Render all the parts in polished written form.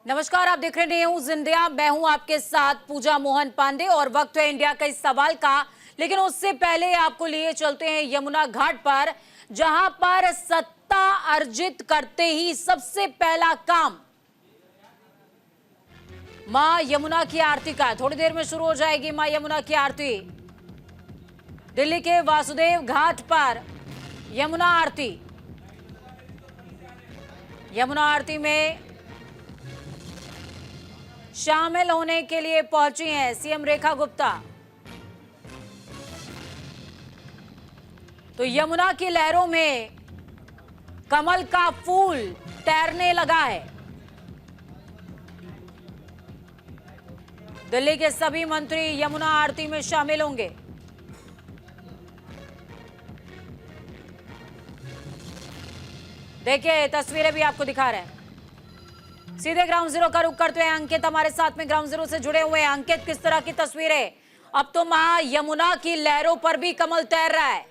नमस्कार, आप देख रहे हैं न्यूज़ इंडिया। मैं हूं आपके साथ पूजा मोहन पांडे और वक्त है इंडिया का इस सवाल का। लेकिन उससे पहले आपको लिए चलते हैं यमुना घाट पर, जहां पर सत्ता अर्जित करते ही सबसे पहला काम मां यमुना की आरती का। थोड़ी देर में शुरू हो जाएगी मां यमुना की आरती। दिल्ली के वासुदेव घाट पर यमुना आरती। यमुना आरती में शामिल होने के लिए पहुंची हैं सीएम रेखा गुप्ता। तो यमुना की लहरों में कमल का फूल तैरने लगा है। दिल्ली के सभी मंत्री यमुना आरती में शामिल होंगे। देखिए, तस्वीरें भी आपको दिखा रहे हैं। सीधे ग्राउंड जीरो का रुख करते हुए अंकित हमारे साथ में ग्राउंड जीरो से जुड़े हुए हैं। अंकित, किस तरह की तस्वीरें? अब तो मां यमुना की लहरों पर भी कमल तैर रहा है।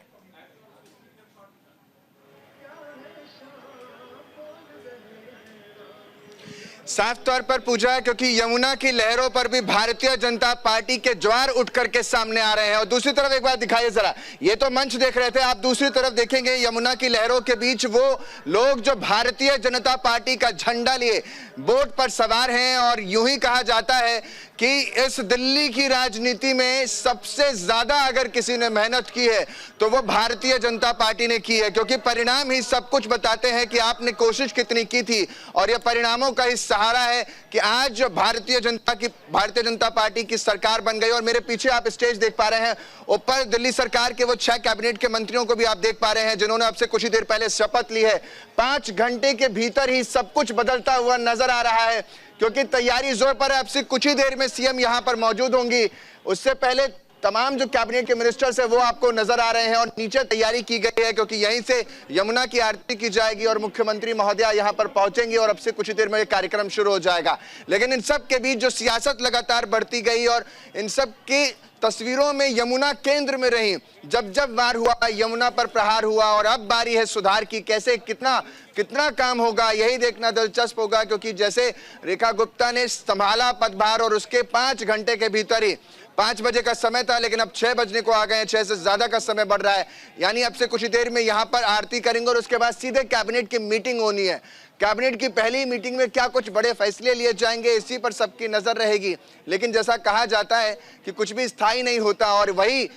साफ तौर पर पूजा है, क्योंकि यमुना की लहरों पर भी भारतीय जनता पार्टी के ज्वार उठ करके सामने आ रहे हैं। और दूसरी तरफ एक बार दिखाइए जरा, ये तो मंच देख रहे थे, आप दूसरी तरफ देखेंगे यमुना की लहरों के बीच वो लोग जो भारतीय जनता पार्टी का झंडा लिए बोट पर सवार हैं। और यूं ही कहा जाता है कि इस दिल्ली की राजनीति में सबसे ज्यादा अगर किसी ने मेहनत की है तो वो भारतीय जनता पार्टी ने की है, क्योंकि परिणाम ही सब कुछ बताते हैं कि आपने कोशिश कितनी की थी। और ये परिणामों का ही सहारा है कि आज भारतीय जनता पार्टी की सरकार बन गई। और मेरे पीछे आप स्टेज देख पा रहे हैं, ऊपर दिल्ली सरकार के वो 6 कैबिनेट के मंत्रियों को भी आप देख पा रहे हैं, जिन्होंने अब से कुछ ही देर पहले शपथ ली है। 5 घंटे के भीतर ही सब कुछ बदलता हुआ नजर आ रहा है, क्योंकि तैयारी जोर पर है। अब से कुछ ही देर में सीएम यहां पर मौजूद होंगी। उससे पहले तमाम जो कैबिनेट के मिनिस्टर्स है वो आपको नजर आ रहे हैं। और नीचे तैयारी की गई है, क्योंकि यहीं से यमुना की आरती की जाएगी और मुख्यमंत्री महोदया यहां पर पहुंचेंगे और अब से कुछ ही देर में ये कार्यक्रम शुरू हो जाएगा। लेकिन इन सब के बीच जो सियासत लगातार बढ़ती गई और इन सब की तस्वीरों में यमुना केंद्र में रही। जब जब वार हुआ, यमुना पर प्रहार हुआ और अब बारी है सुधार की। कैसे कितना काम होगा, यही देखना दिलचस्प होगा, क्योंकि जैसे रेखा गुप्ता ने संभाला पदभार और उसके 5 घंटे के भीतर ही 5 बजे का समय था, लेकिन अब 6 बजने को आ गए हैं। 6 से ज्यादा का समय बढ़ रहा है। यानी अब से कुछ ही देर में यहां पर आरती करेंगे और उसके बाद सीधे कैबिनेट की मीटिंग होनी है। कैबिनेट की पहली मीटिंग में क्या कुछ बड़े फैसले लिए जाएंगे, इसी पर सबकी नजर रहेगी। लेकिन जैसा कहा जाता है कि कुछ भी स्थायी नहीं होता, और वही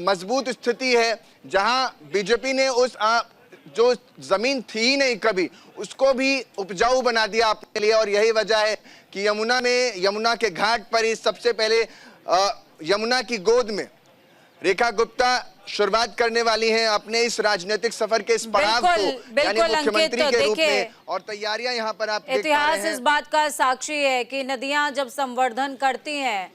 मजबूत स्थिति है जहां बीजेपी ने उस जो जमीन थी ही नहीं कभी, उसको भी उपजाऊ बना दिया अपने लिए। और यही वजह है कि यमुना के घाट पर ही सबसे पहले यमुना की गोद में रेखा गुप्ता शुरुआत करने वाली हैं अपने इस राजनीतिक सफर के इस पड़ाव को, यानी मुख्यमंत्री के रूप में। और तैयारियां यहां पर आप इतिहास इस बात का साक्षी है कि नदियां जब संवर्धन करती हैं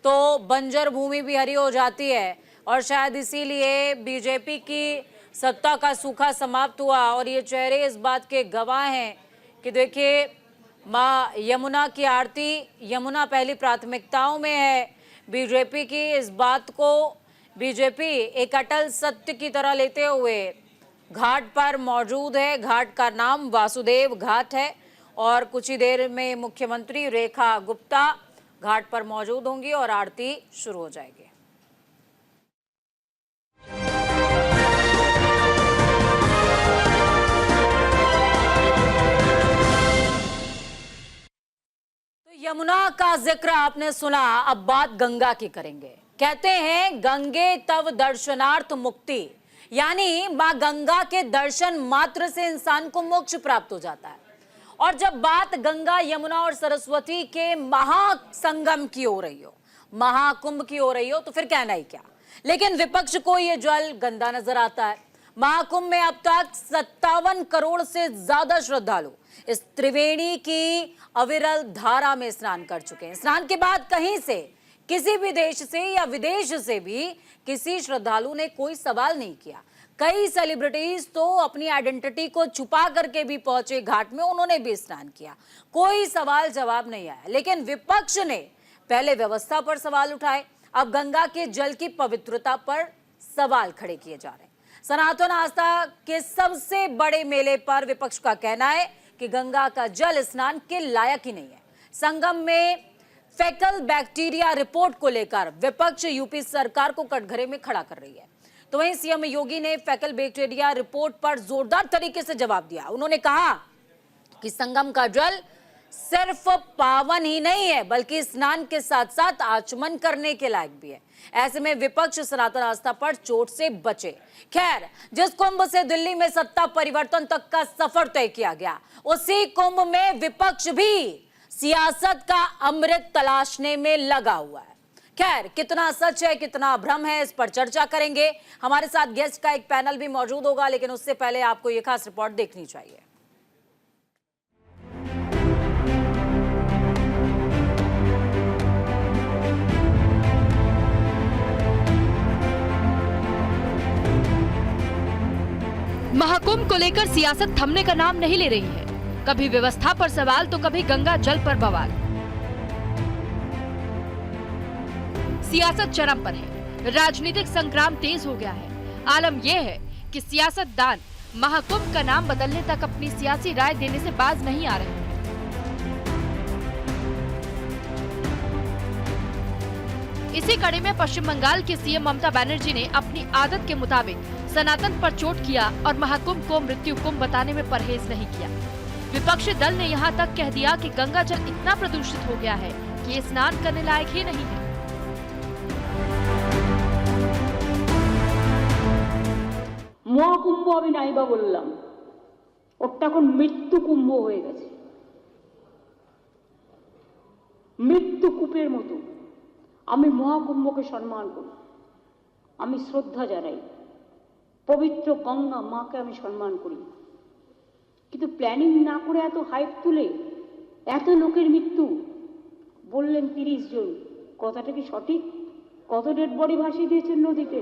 तो बंजर भूमि भी हरी हो जाती है। और शायद इसीलिए बीजेपी की सत्ता का सूखा समाप्त हुआ। और ये चेहरे इस बात के गवाह हैं कि देखिए, माँ यमुना की आरती, यमुना पहली प्राथमिकताओं में है बीजेपी की। इस बात को बीजेपी एक अटल सत्य की तरह लेते हुए घाट पर मौजूद है। घाट का नाम वासुदेव घाट है और कुछ ही देर में मुख्यमंत्री रेखा गुप्ता घाट पर मौजूद होंगी और आरती शुरू हो जाएगी। यमुना का जिक्र आपने सुना, अब बात गंगा की करेंगे। कहते हैं गंगे तव दर्शनार्थ मुक्ति, यानी मां गंगा के दर्शन मात्र से इंसान को मोक्ष प्राप्त हो जाता है। और जब बात गंगा, यमुना और सरस्वती के महासंगम की हो रही हो, महाकुंभ की हो रही हो, तो फिर कहना ही क्या। लेकिन विपक्ष को यह जल गंदा नजर आता है। महाकुंभ में अब तक 57 करोड़ से ज्यादा श्रद्धालु इस त्रिवेणी की अविरल धारा में स्नान कर चुके हैं। स्नान के बाद कहीं से, किसी भी देश से या विदेश से भी किसी श्रद्धालु ने कोई सवाल नहीं किया। कई सेलिब्रिटीज तो अपनी आइडेंटिटी को छुपा करके भी पहुंचे घाट में, उन्होंने भी स्नान किया, कोई सवाल जवाब नहीं आया। लेकिन विपक्ष ने पहले व्यवस्था पर सवाल उठाए, अब गंगा के जल की पवित्रता पर सवाल खड़े किए जा रहे हैं। सनातन आस्था के सबसे बड़े मेले पर विपक्ष का कहना है कि गंगा का जल स्नान के लायक ही नहीं है। संगम में फेकल बैक्टीरिया रिपोर्ट को लेकर विपक्ष यूपी सरकार को कटघरे में खड़ा कर रही है। तो वहीं सीएम योगी ने फेकल बैक्टीरिया रिपोर्ट पर जोरदार तरीके से जवाब दिया। उन्होंने कहा कि संगम का जल सिर्फ पावन ही नहीं है बल्कि स्नान के साथ साथ आचमन करने के लायक भी है। ऐसे में विपक्ष सनातन आस्था पर चोट से बचे। खैर, जिस कुंभ से दिल्ली में सत्ता परिवर्तन तक का सफर तय किया गया, उसी कुंभ में विपक्ष भी सियासत का अमृत तलाशने में लगा हुआ है। खैर, कितना सच है कितना भ्रम है, इस पर चर्चा करेंगे। हमारे साथ गेस्ट का एक पैनल भी मौजूद होगा, लेकिन उससे पहले आपको यह खास रिपोर्ट देखनी चाहिए। महाकुंभ को लेकर सियासत थमने का नाम नहीं ले रही है। कभी व्यवस्था पर सवाल तो कभी गंगा जल पर बवाल। सियासत चरम पर है, राजनीतिक संग्राम तेज हो गया है। आलम यह है कि सियासतदान महाकुंभ का नाम बदलने तक अपनी सियासी राय देने से बाज नहीं आ रहे हैं। इसी कड़ी में पश्चिम बंगाल के सीएम ममता बनर्जी ने अपनी आदत के मुताबिक सनातन पर चोट किया और महाकुंभ को मृत्यु कुंभ बताने में परहेज नहीं किया। विपक्षी दल ने यहां तक कह दिया कि गंगा जल इतना प्रदूषित हो गया है कि ये स्नान करने लायक ही नहीं है। মহাকুম্ভ আমি নাইবা বললাম, ওটা এখন মৃত্যু কুম্ভ হয়ে গেছে। মৃত্যু কূপের মতো আমি মহাকুম্ভকে সম্মান করি, আমি শ্রদ্ধা জানাই, পবিত্র গঙ্গা মাকে আমি সম্মান করি। কিন্তু প্ল্যানিং না করে এত হাইপ তুলে এত লোকের মৃত্যু বললেন 30 জন, কথাটা কি সঠিক? কত ডেড বডি ভাসিয়ে দিয়েছেন নদীতে?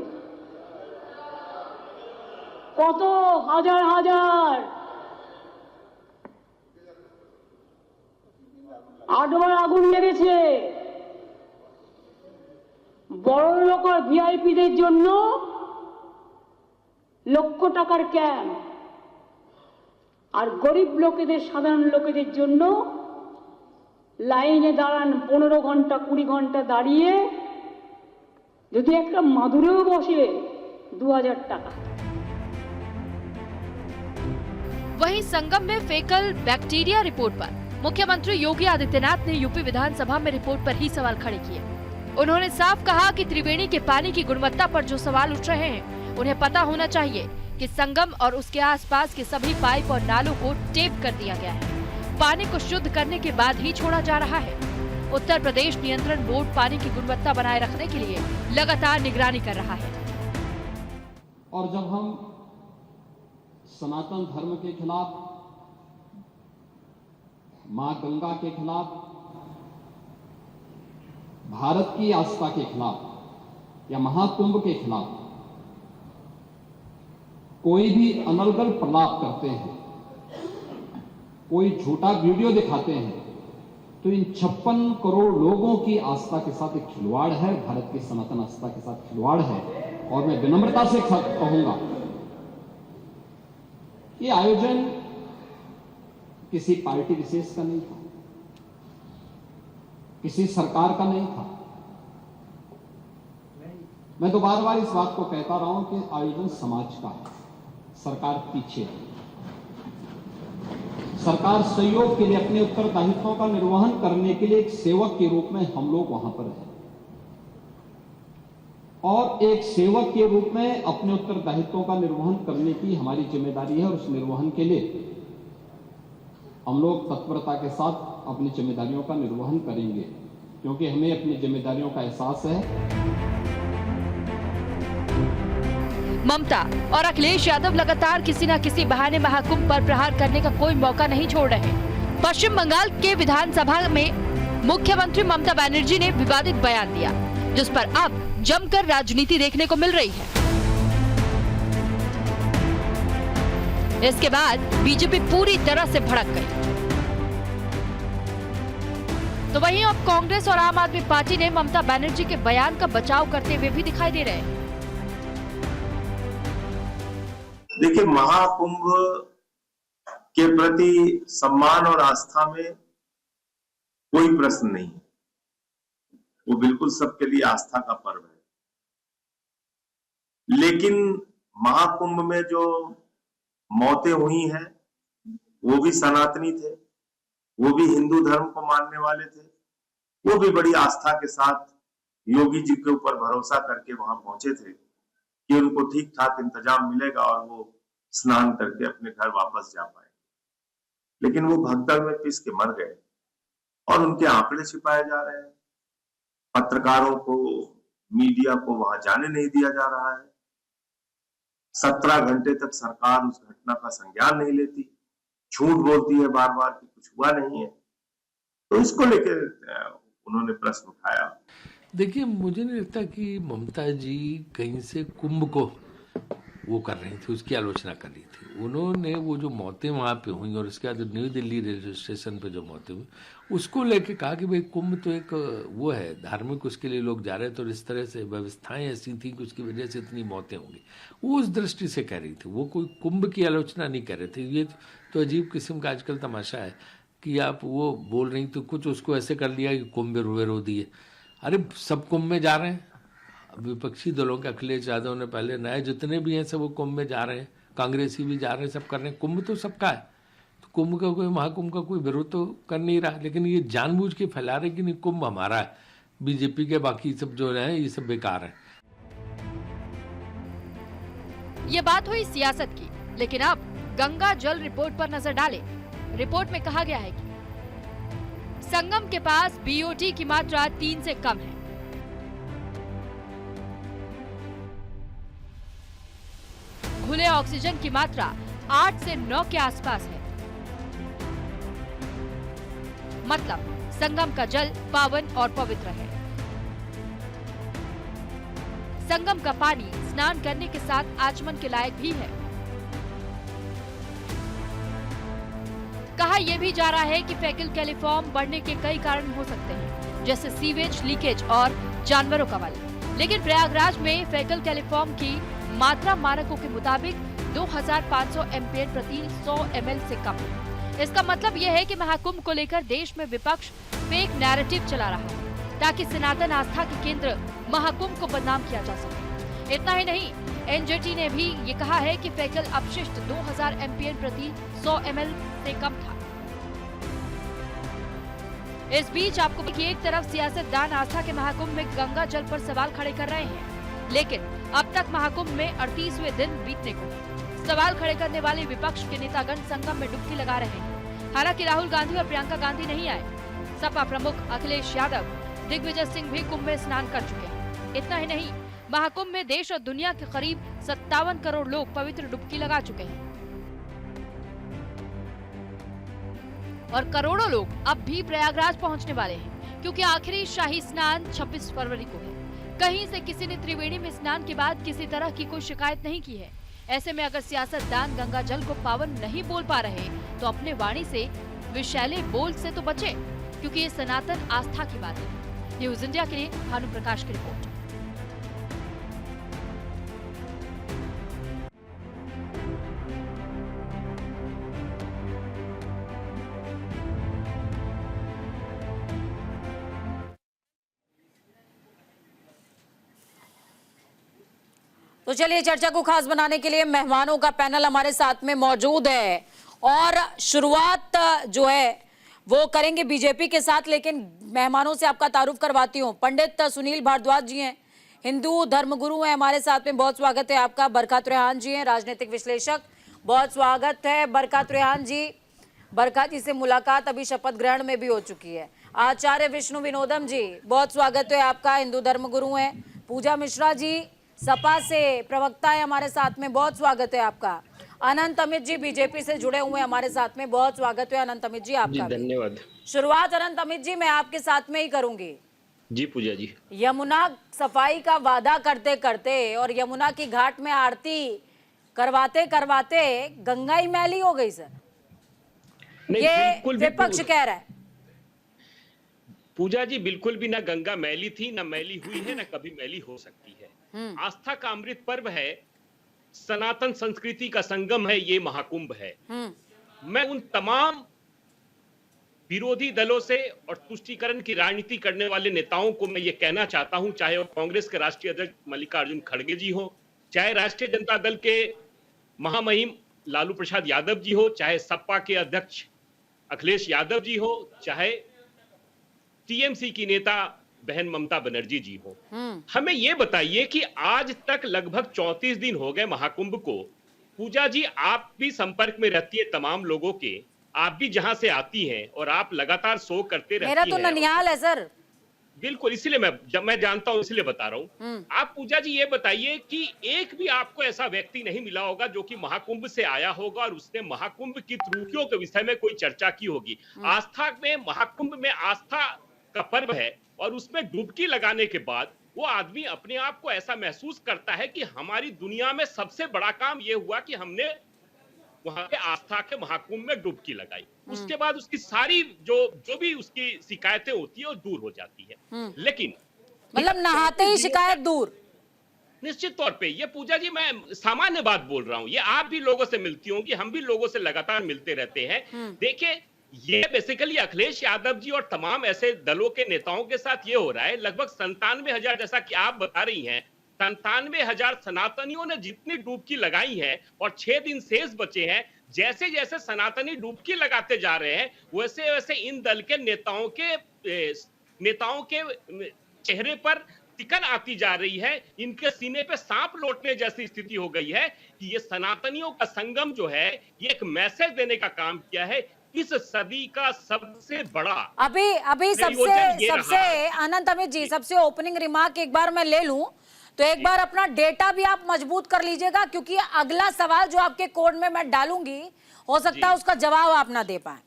কত হাজার হাজার 8বার আগুন লেগেছে। বড় লোক আর ভিআইপিদের জন্য লক্ষ টাকার ক্যাম্প, আর গরিব লোকেদের সাধারণ লোকেদের জন্য লাইনে দাঁড়ান 15 ঘন্টা 20 ঘন্টা দাঁড়িয়ে, যদি একটা মাদুরেও বসে 2000 টাকা। वहीं संगम में फेकल बैक्टीरिया रिपोर्ट पर मुख्यमंत्री योगी आदित्यनाथ ने यूपी विधानसभा में रिपोर्ट पर ही सवाल खड़े किए। उन्होंने साफ कहा कि त्रिवेणी के पानी की गुणवत्ता पर जो सवाल उठ रहे हैं, उन्हें पता होना चाहिए कि संगम और उसके आसपास के सभी पाइप और नालों को टेप कर दिया गया है। पानी को शुद्ध करने के बाद ही छोड़ा जा रहा है। उत्तर प्रदेश नियंत्रण बोर्ड पानी की गुणवत्ता बनाए रखने के लिए लगातार निगरानी कर रहा है। और जब हम सनातन धर्म के खिलाफ, मां गंगा के खिलाफ, भारत की आस्था के खिलाफ या महाकुंभ के खिलाफ कोई भी अनर्गल प्रलाप करते हैं, कोई झूठा वीडियो दिखाते हैं, तो इन 56 करोड़ लोगों की आस्था के साथ एक खिलवाड़ है, भारत की सनातन आस्था के साथ खिलवाड़ है। और मैं विनम्रता से कहूंगा, ये आयोजन किसी पार्टी विशेष का नहीं था, किसी सरकार का नहीं था। मैं तो बार बार इस बात को कहता रहा हूं कि आयोजन समाज का है, सरकार पीछे है। सरकार सहयोग के लिए, अपने उत्तरदायित्वों का निर्वहन करने के लिए एक सेवक के रूप में हम लोग वहां पर हैं, और एक सेवक के रूप में अपने उत्तरदायित्वों का निर्वहन करने की हमारी जिम्मेदारी है। और उस निर्वहन के लिए हम लोग तत्परता के साथ अपनी जिम्मेदारियों का निर्वहन करेंगे, क्योंकि हमें अपनी जिम्मेदारियों का एहसास है। ममता और अखिलेश यादव लगातार किसी न किसी बहाने महाकुंभ पर प्रहार करने का कोई मौका नहीं छोड़ रहे। पश्चिम बंगाल के विधानसभा में मुख्यमंत्री ममता बनर्जी ने विवादित बयान दिया, जिस पर अब जमकर राजनीति देखने को मिल रही है। इसके बाद बीजेपी पूरी तरह से भड़क गई। तो वहीं अब कांग्रेस और आम आदमी पार्टी ने ममता बनर्जी के बयान का बचाव करते हुए भी दिखाई दे रहे हैं। देखिए, महाकुंभ के प्रति सम्मान और आस्था में कोई प्रश्न नहीं है। वो बिल्कुल सबके लिए आस्था का पर्व है। लेकिन महाकुंभ में जो मौतें हुई हैं, वो भी सनातनी थे, वो भी हिंदू धर्म को मानने वाले थे, वो भी बड़ी आस्था के साथ योगी जी के ऊपर भरोसा करके वहां पहुंचे थे कि उनको ठीक ठाक इंतजाम मिलेगा और वो स्नान करके अपने घर वापस जा पाए। लेकिन वो भगदड़ में पिस के मर गए और उनके आंकड़े छिपाए जा रहे हैं। पत्रकारों को, मीडिया को वहां जाने नहीं दिया जा रहा है। 17 घंटे तक सरकार उस घटना का संज्ञान नहीं लेती, झूठ बोलती है बार बार कि कुछ हुआ नहीं है। तो इसको लेकर उन्होंने प्रश्न उठाया। देखिए, मुझे नहीं लगता कि ममता जी कहीं से कुंभ को वो कर रही थी, उसकी आलोचना कर रही थी। उन्होंने वो जो मौतें वहाँ पे हुई और उसके बाद न्यू दिल्ली रेलवे स्टेशन पे जो मौतें हुई, उसको लेके कहा कि भाई कुंभ तो एक वो है धार्मिक, उसके लिए लोग जा रहे थे और इस तरह से व्यवस्थाएं ऐसी थी कि उसकी वजह से इतनी मौतें होंगी, वो उस दृष्टि से कह रही थी। वो कोई कुंभ की आलोचना नहीं कर रहे थे। ये तो अजीब किस्म का आजकल तमाशा है कि आप वो बोल रही तो कुछ उसको ऐसे कर लिया कि कुंभ विरोधी है। अरे सब कुंभ में जा रहे हैं। विपक्षी दलों के अखिलेश यादव ने पहले, नए जितने भी हैं सब वो कुंभ में जा रहे हैं, कांग्रेसी भी जा रहे हैं, सब कर रहे हैं। कुंभ तो सबका है, तो कुंभ का कोई, महाकुंभ का कोई विरोध तो कर नहीं रहा। लेकिन ये जानबूझ के फैला रहे कि नहीं कुंभ हमारा है, बीजेपी के बाकी सब जो है ये सब बेकार है। ये बात हुई सियासत की, लेकिन अब गंगा जल रिपोर्ट पर नजर डालें। रिपोर्ट में कहा गया है कि संगम के पास बीओटी की मात्रा 3 से कम है। खुले ऑक्सीजन की मात्रा 8 से 9 के आसपास है। मतलब संगम का जल पावन और पवित्र है। संगम का पानी स्नान करने के साथ आचमन के लायक भी है। कहा यह भी जा रहा है कि फेकल कैलिफॉर्म बढ़ने के कई कारण हो सकते हैं, जैसे सीवेज लीकेज और जानवरों का मल। लेकिन प्रयागराज में फेकल कैलिफॉर्म की मात्रा मानकों के मुताबिक 2500 एमपीएन प्रति 100 ml से कम है। इसका मतलब यह है कि महाकुंभ को लेकर देश में विपक्ष फेक नैरेटिव चला रहा है ताकि सनातन आस्था के केंद्र महाकुंभ को बदनाम किया जा सके। इतना ही नहीं, एनजीटी ने भी ये कहा है कि फेकल अपशिष्ट 2000 एमपीएन प्रति 100 ml से कम था। इस बीच आपको कि एक तरफ सियासतदान आस्था के महाकुंभ में गंगा जल पर सवाल खड़े कर रहे हैं, लेकिन अब तक महाकुंभ में 38वें दिन बीतने को सवाल खड़े करने वाले विपक्ष के नेतागण संगम में डुबकी लगा रहे हैं। हालांकि राहुल गांधी और प्रियंका गांधी नहीं आए। सपा प्रमुख अखिलेश यादव, दिग्विजय सिंह भी कुंभ में स्नान कर चुके हैं। इतना ही नहीं, महाकुंभ में देश और दुनिया के करीब 57 करोड़ लोग पवित्र डुबकी लगा चुके हैं और करोड़ों लोग अब भी प्रयागराज पहुंचने वाले हैं, क्योंकि आखिरी शाही स्नान 26 फरवरी को है। कहीं से किसी ने त्रिवेणी में स्नान के बाद किसी तरह की कोई शिकायत नहीं की है। ऐसे में अगर सियासतदान गंगा जल को पावन नहीं बोल पा रहे तो अपने वाणी से विषैले बोल से तो बचे, क्योंकि ये सनातन आस्था की बात है। न्यूज इंडिया के लिए भानु प्रकाश की रिपोर्ट। तो चलिए, चर्चा को खास बनाने के लिए मेहमानों का पैनल हमारे साथ में मौजूद है और शुरुआत जो है वो करेंगे बीजेपी के साथ। लेकिन मेहमानों से आपका तारुफ करवाती हूँ। पंडित सुनील भारद्वाज जी हैं, हिंदू धर्मगुरु हैं, हमारे साथ में। बहुत स्वागत है आपका। बरकत रेहान जी हैं, राजनीतिक विश्लेषक। बहुत स्वागत है बरकत रेहान जी। बरकत जी से मुलाकात अभी शपथ ग्रहण में भी हो चुकी है। आचार्य विष्णु विनोदम जी, बहुत स्वागत है आपका, हिंदू धर्मगुरु हैं। पूजा मिश्रा जी सपा से प्रवक्ता है हमारे साथ में, बहुत स्वागत है आपका। अनंत अमित जी बीजेपी से जुड़े हुए हमारे साथ में, बहुत स्वागत है अनंत अमित जी आपका। धन्यवाद। शुरुआत अनंत अमित जी मैं आपके साथ में ही करूंगी। जी पूजा जी, यमुना सफाई का वादा करते करते और यमुना की घाट में आरती करवाते करवाते गंगा ही मैली हो गई सर, ये विपक्ष कह रहा है। पूजा जी बिल्कुल भी ना गंगा मैली थी, ना मैली हुई है, ना कभी मैली हो सकती है। आस्था का अमृत पर्व है, सनातन संस्कृति का संगम है, ये महाकुंभ है। मैं उन तमाम विरोधी दलों से और तुष्टीकरण की राजनीति करने वाले नेताओं को मैं ये कहना चाहता हूं, चाहे वो कांग्रेस के राष्ट्रीय अध्यक्ष मल्लिकार्जुन खड़गे जी हो, चाहे राष्ट्रीय जनता दल के महामहिम लालू प्रसाद यादव जी हो, चाहे सपा के अध्यक्ष अखिलेश यादव जी हो, चाहे टीएमसी की नेता बहन ममता बनर्जी जी हो। हमें ये बताइए कि आज तक लगभग 34 दिन हो गए महाकुंभ को। पूजा जी, आप भी संपर्क में रहती है तमाम लोगों के, आप भी जहां से आती हैं और आप लगातार शो करते रहती हैं। मेरा तो ननिहाल है सर। बिल्कुल, इसलिए मैं जानता हूं, इसलिए बता रहा हूं। आप पूजा जी ये बताइए कि एक भी आपको ऐसा व्यक्ति नहीं मिला होगा जो कि महाकुंभ से आया होगा और उसने महाकुंभ की त्रुटियों के विषय में कोई चर्चा की होगी। आस्था में, महाकुंभ में आस्था का पर्व है और उसमें डुबकी लगाने के बाद वो आदमी अपने आप को ऐसा महसूस करता है कि हमारी दुनिया में सबसे बड़ा काम ये हुआ कि हमने वहां के आस्था के महाकुंभ में डुबकी लगाई। उसके बाद उसकी सारी जो भी उसकी शिकायतें होती है वो दूर हो जाती है। लेकिन मतलब नहाते ही शिकायत दूर। निश्चित तौर पे ये पूजा जी, मैं सामान्य बात बोल रहा हूं, ये आप भी लोगों से मिलती होंगी, हम भी लोगों से लगातार मिलते रहते हैं। देखिए, ये बेसिकली अखिलेश यादव जी और तमाम ऐसे दलों के नेताओं के साथ ये हो रहा है। लगभग 97,000, जैसा कि आप बता रही हैं, 97,000 सनातनियों ने जितनी डुबकी लगाई है और 6 दिन शेष बचे हैं, जैसे जैसे सनातनी डुबकी लगाते जा रहे हैं वैसे वैसे इन दल के नेताओं के चेहरे पर तिकन आती जा रही है। इनके सीने पे सांप लौटने जैसी स्थिति हो गई है कि ये सनातनियों का संगम जो है, ये एक मैसेज देने का काम किया है। इस सदी का सबसे बड़ा अभी सबसे अनंत अमित जी, सबसे ओपनिंग रिमार्क एक बार मैं ले लूं तो एक बार अपना डेटा भी आप मजबूत कर लीजिएगा, क्योंकि अगला सवाल जो आपके कोड में मैं डालूंगी हो सकता है उसका जवाब आप ना दे पाए।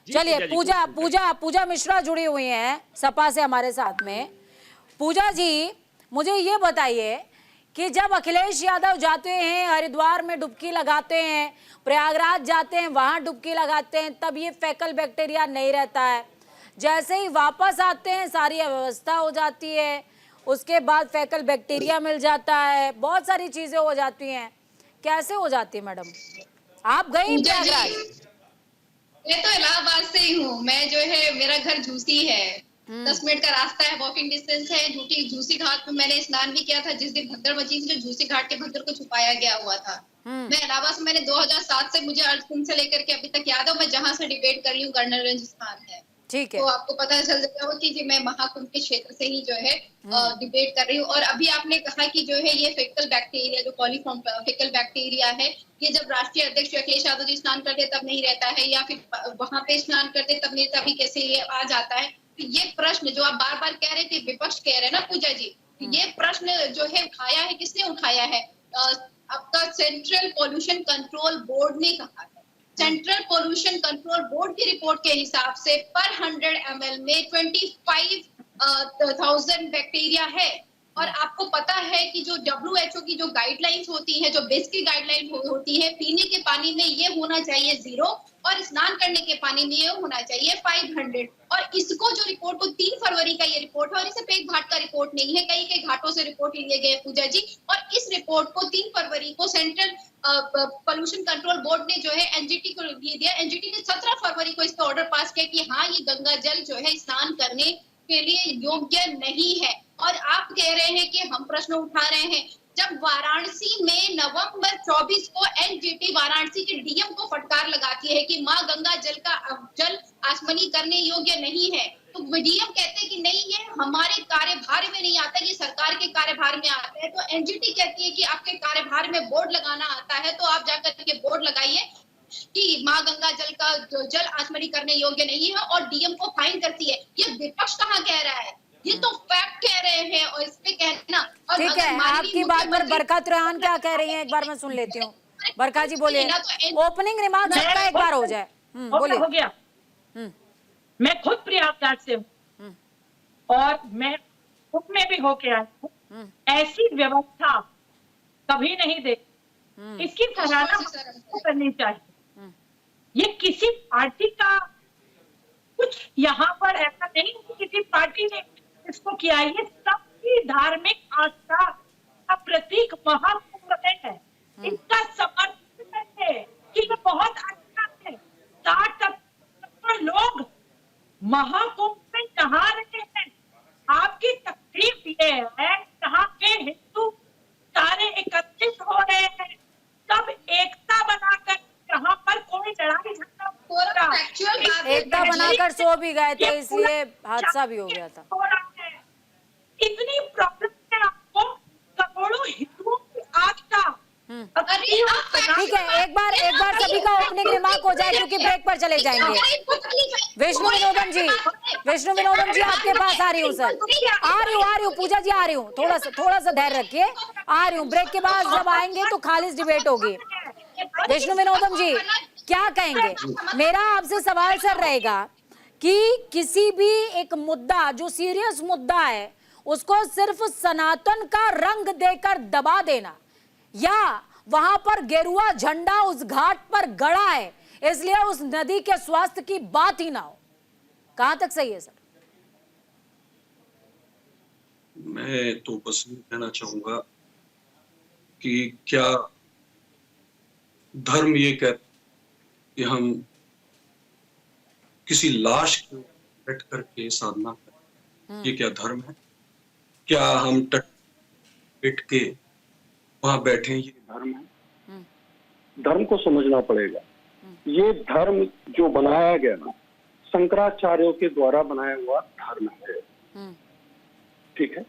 चलिए, पूजा मिश्रा जुड़ी हुई हैं सपा से हमारे साथ में। पूजा जी, मुझे ये बताइए कि जब अखिलेश यादव जाते हैं, हरिद्वार में डुबकी लगाते हैं, प्रयागराज जाते हैं, वहां डुबकी लगाते हैं, तब ये फैकल बैक्टीरिया नहीं रहता है। जैसे ही वापस आते हैं सारी अव्यवस्था हो जाती है, उसके बाद फैकल बैक्टीरिया मिल जाता है, बहुत सारी चीजें हो जाती हैं। कैसे हो जाती है मैडम? आप गई प्रयागराज? मैं तो इलाहाबाद से ही हूँ। मैं जो है, मेरा घर झूसी है, 10 मिनट का रास्ता है, वॉकिंग डिस्टेंस है। झूसी घाट में मैंने स्नान भी किया था जिस दिन भगदड़ मची थी, जो झूसी घाट के भगदड़ को छुपाया गया हुआ था। मैं इलाहाबाद से, मैंने 2007 से, मुझे अर्जुन से लेकर के अभी तक याद है, मैं जहाँ से डिबेट कर रही हूँ कर्नलगंज स्थान है। ठीक है, तो आपको पता चल जाएगा कि मैं महाकुंभ के क्षेत्र से ही जो है डिबेट कर रही हूँ। और अभी आपने कहा कि जो है ये फेकल बैक्टीरिया, जो कॉलीफॉर्म फेकल बैक्टीरिया है, ये जब राष्ट्रीय अध्यक्ष अखिलेश यादव जी स्नान करते तब नहीं रहता है, या फिर वहां पे स्नान करते तब नहीं, तभी कैसे ये आ जाता है? तो ये प्रश्न जो आप बार बार कह रहे थे, विपक्ष कह रहे हैं ना पूजा जी, ये प्रश्न जो है उठाया है, किसने उठाया है? आपका सेंट्रल पोल्यूशन कंट्रोल बोर्ड ने कहा है। सेंट्रल पोल्यूशन कंट्रोल बोर्ड की रिपोर्ट के हिसाब से पर 100 ml में 25,000 बैक्टीरिया है। और आपको पता है कि जो WHO की जो गाइडलाइंस होती है, जो बेस की गाइडलाइन होती है, पीने के पानी में ये होना चाहिए 0 और स्नान करने के पानी में ये होना चाहिए 500। और इसको जो रिपोर्ट को 3 फरवरी का ये रिपोर्ट है, और इसे एक घाट का रिपोर्ट नहीं है, कई घाटों से रिपोर्ट लिए गए पूजा जी। और इस रिपोर्ट को 3 फरवरी को सेंट्रल पोल्यूशन कंट्रोल बोर्ड ने जो है एनजीटी को दे दिया। एनजीटी ने 17 फरवरी को इसका ऑर्डर पास किया कि हाँ, ये गंगा जल जो है स्नान करने के लिए योग्य नहीं है। और आप कह रहे हैं कि हम प्रश्न उठा रहे हैं, जब वाराणसी में नवंबर 24 को एनजीटी वाराणसी के डीएम को फटकार लगाती है कि मां गंगा जल आसमनी करने योग्य नहीं है, तो डीएम कहते हैं कि नहीं, ये हमारे कार्यभार में नहीं आता, ये सरकार के कार्यभार में आता है। तो एनजीटी कहती है कि आपके कार्यभार में बोर्ड लगाना आता है, तो आप जाकर के बोर्ड लगाइए कि मां गंगा जल आसमनी करने योग्य नहीं है, और डीएम को फाइन करती है। ये विपक्ष कहाँ कह रहा है? ये तो फैक्ट कह रहे हैं, और इस पे कहना। और ठीक है, आपकी बात पर बरकत रेहान क्या कह रही हैं, एक बार मैं सुन लेती हूँ। बरका जी बोलिए, ओपनिंग रिमार्क सबका एक बार हो जाए। बोलिए। हो गया। मैं खुद प्रयागराज से हूँ और मैं खुद में भी होके आई हूँ। ऐसी व्यवस्था कभी नहीं देखी, इसकी सराहना करनी चाहिए। ये किसी पार्टी का कुछ यहाँ पर ऐसा नहीं कि किसी पार्टी ने इसको किया, ये सबकी धार्मिक आस्था का प्रतीक महाकुंभ है। इसका समर्थन है कि ये बहुत अच्छा है। 60 लोग महाकुंभ में नहा रहे हैं। आपकी तकलीफ ये है यहाँ के हिंदू सारे एकत्रित हो रहे हैं, सब एकता बनाकर यहाँ पर कोई लड़ाई झगड़ा हो रहा है। एकता बनाकर सो भी गए थे, इसलिए हादसा भी हो गया था। इतनी प्रॉब्लम है आपको, करोड़ों हिंदुओं की आस्था। ठीक है, एक बार सभी का ओपनिंग रिमार्क हो जाए क्योंकि ब्रेक पर चले जाएंगे। विष्णु विनोदम जी आपके पास आ रही हूँ सर, आ रही हूँ पूजा जी, आ रही हूँ। थोड़ा सा धैर्य रखिए, आ रही हूँ। ब्रेक के बाद जब आएंगे तो खालिस डिबेट होगी। विष्णु विनोदम जी क्या कहेंगे? मेरा आपसे सवाल सर रहेगा कि किसी भी एक मुद्दा जो सीरियस मुद्दा है उसको सिर्फ सनातन का रंग देकर दबा देना, या वहां पर गेरुआ झंडा उस घाट पर गड़ा है इसलिए उस नदी के स्वास्थ्य की बात ही ना हो, कहां तक सही है सर? मैं तो बस ये कहना चाहूंगा कि क्या धर्म ये कहता कि हम किसी लाश को बैठ करके साधना करें, ये क्या धर्म है? क्या हम बैठ के वहां बैठे, ये धर्म है? धर्म को समझना पड़ेगा। ये धर्म जो बनाया गया ना, शंकराचार्यों के द्वारा बनाया हुआ धर्म है, ठीक है।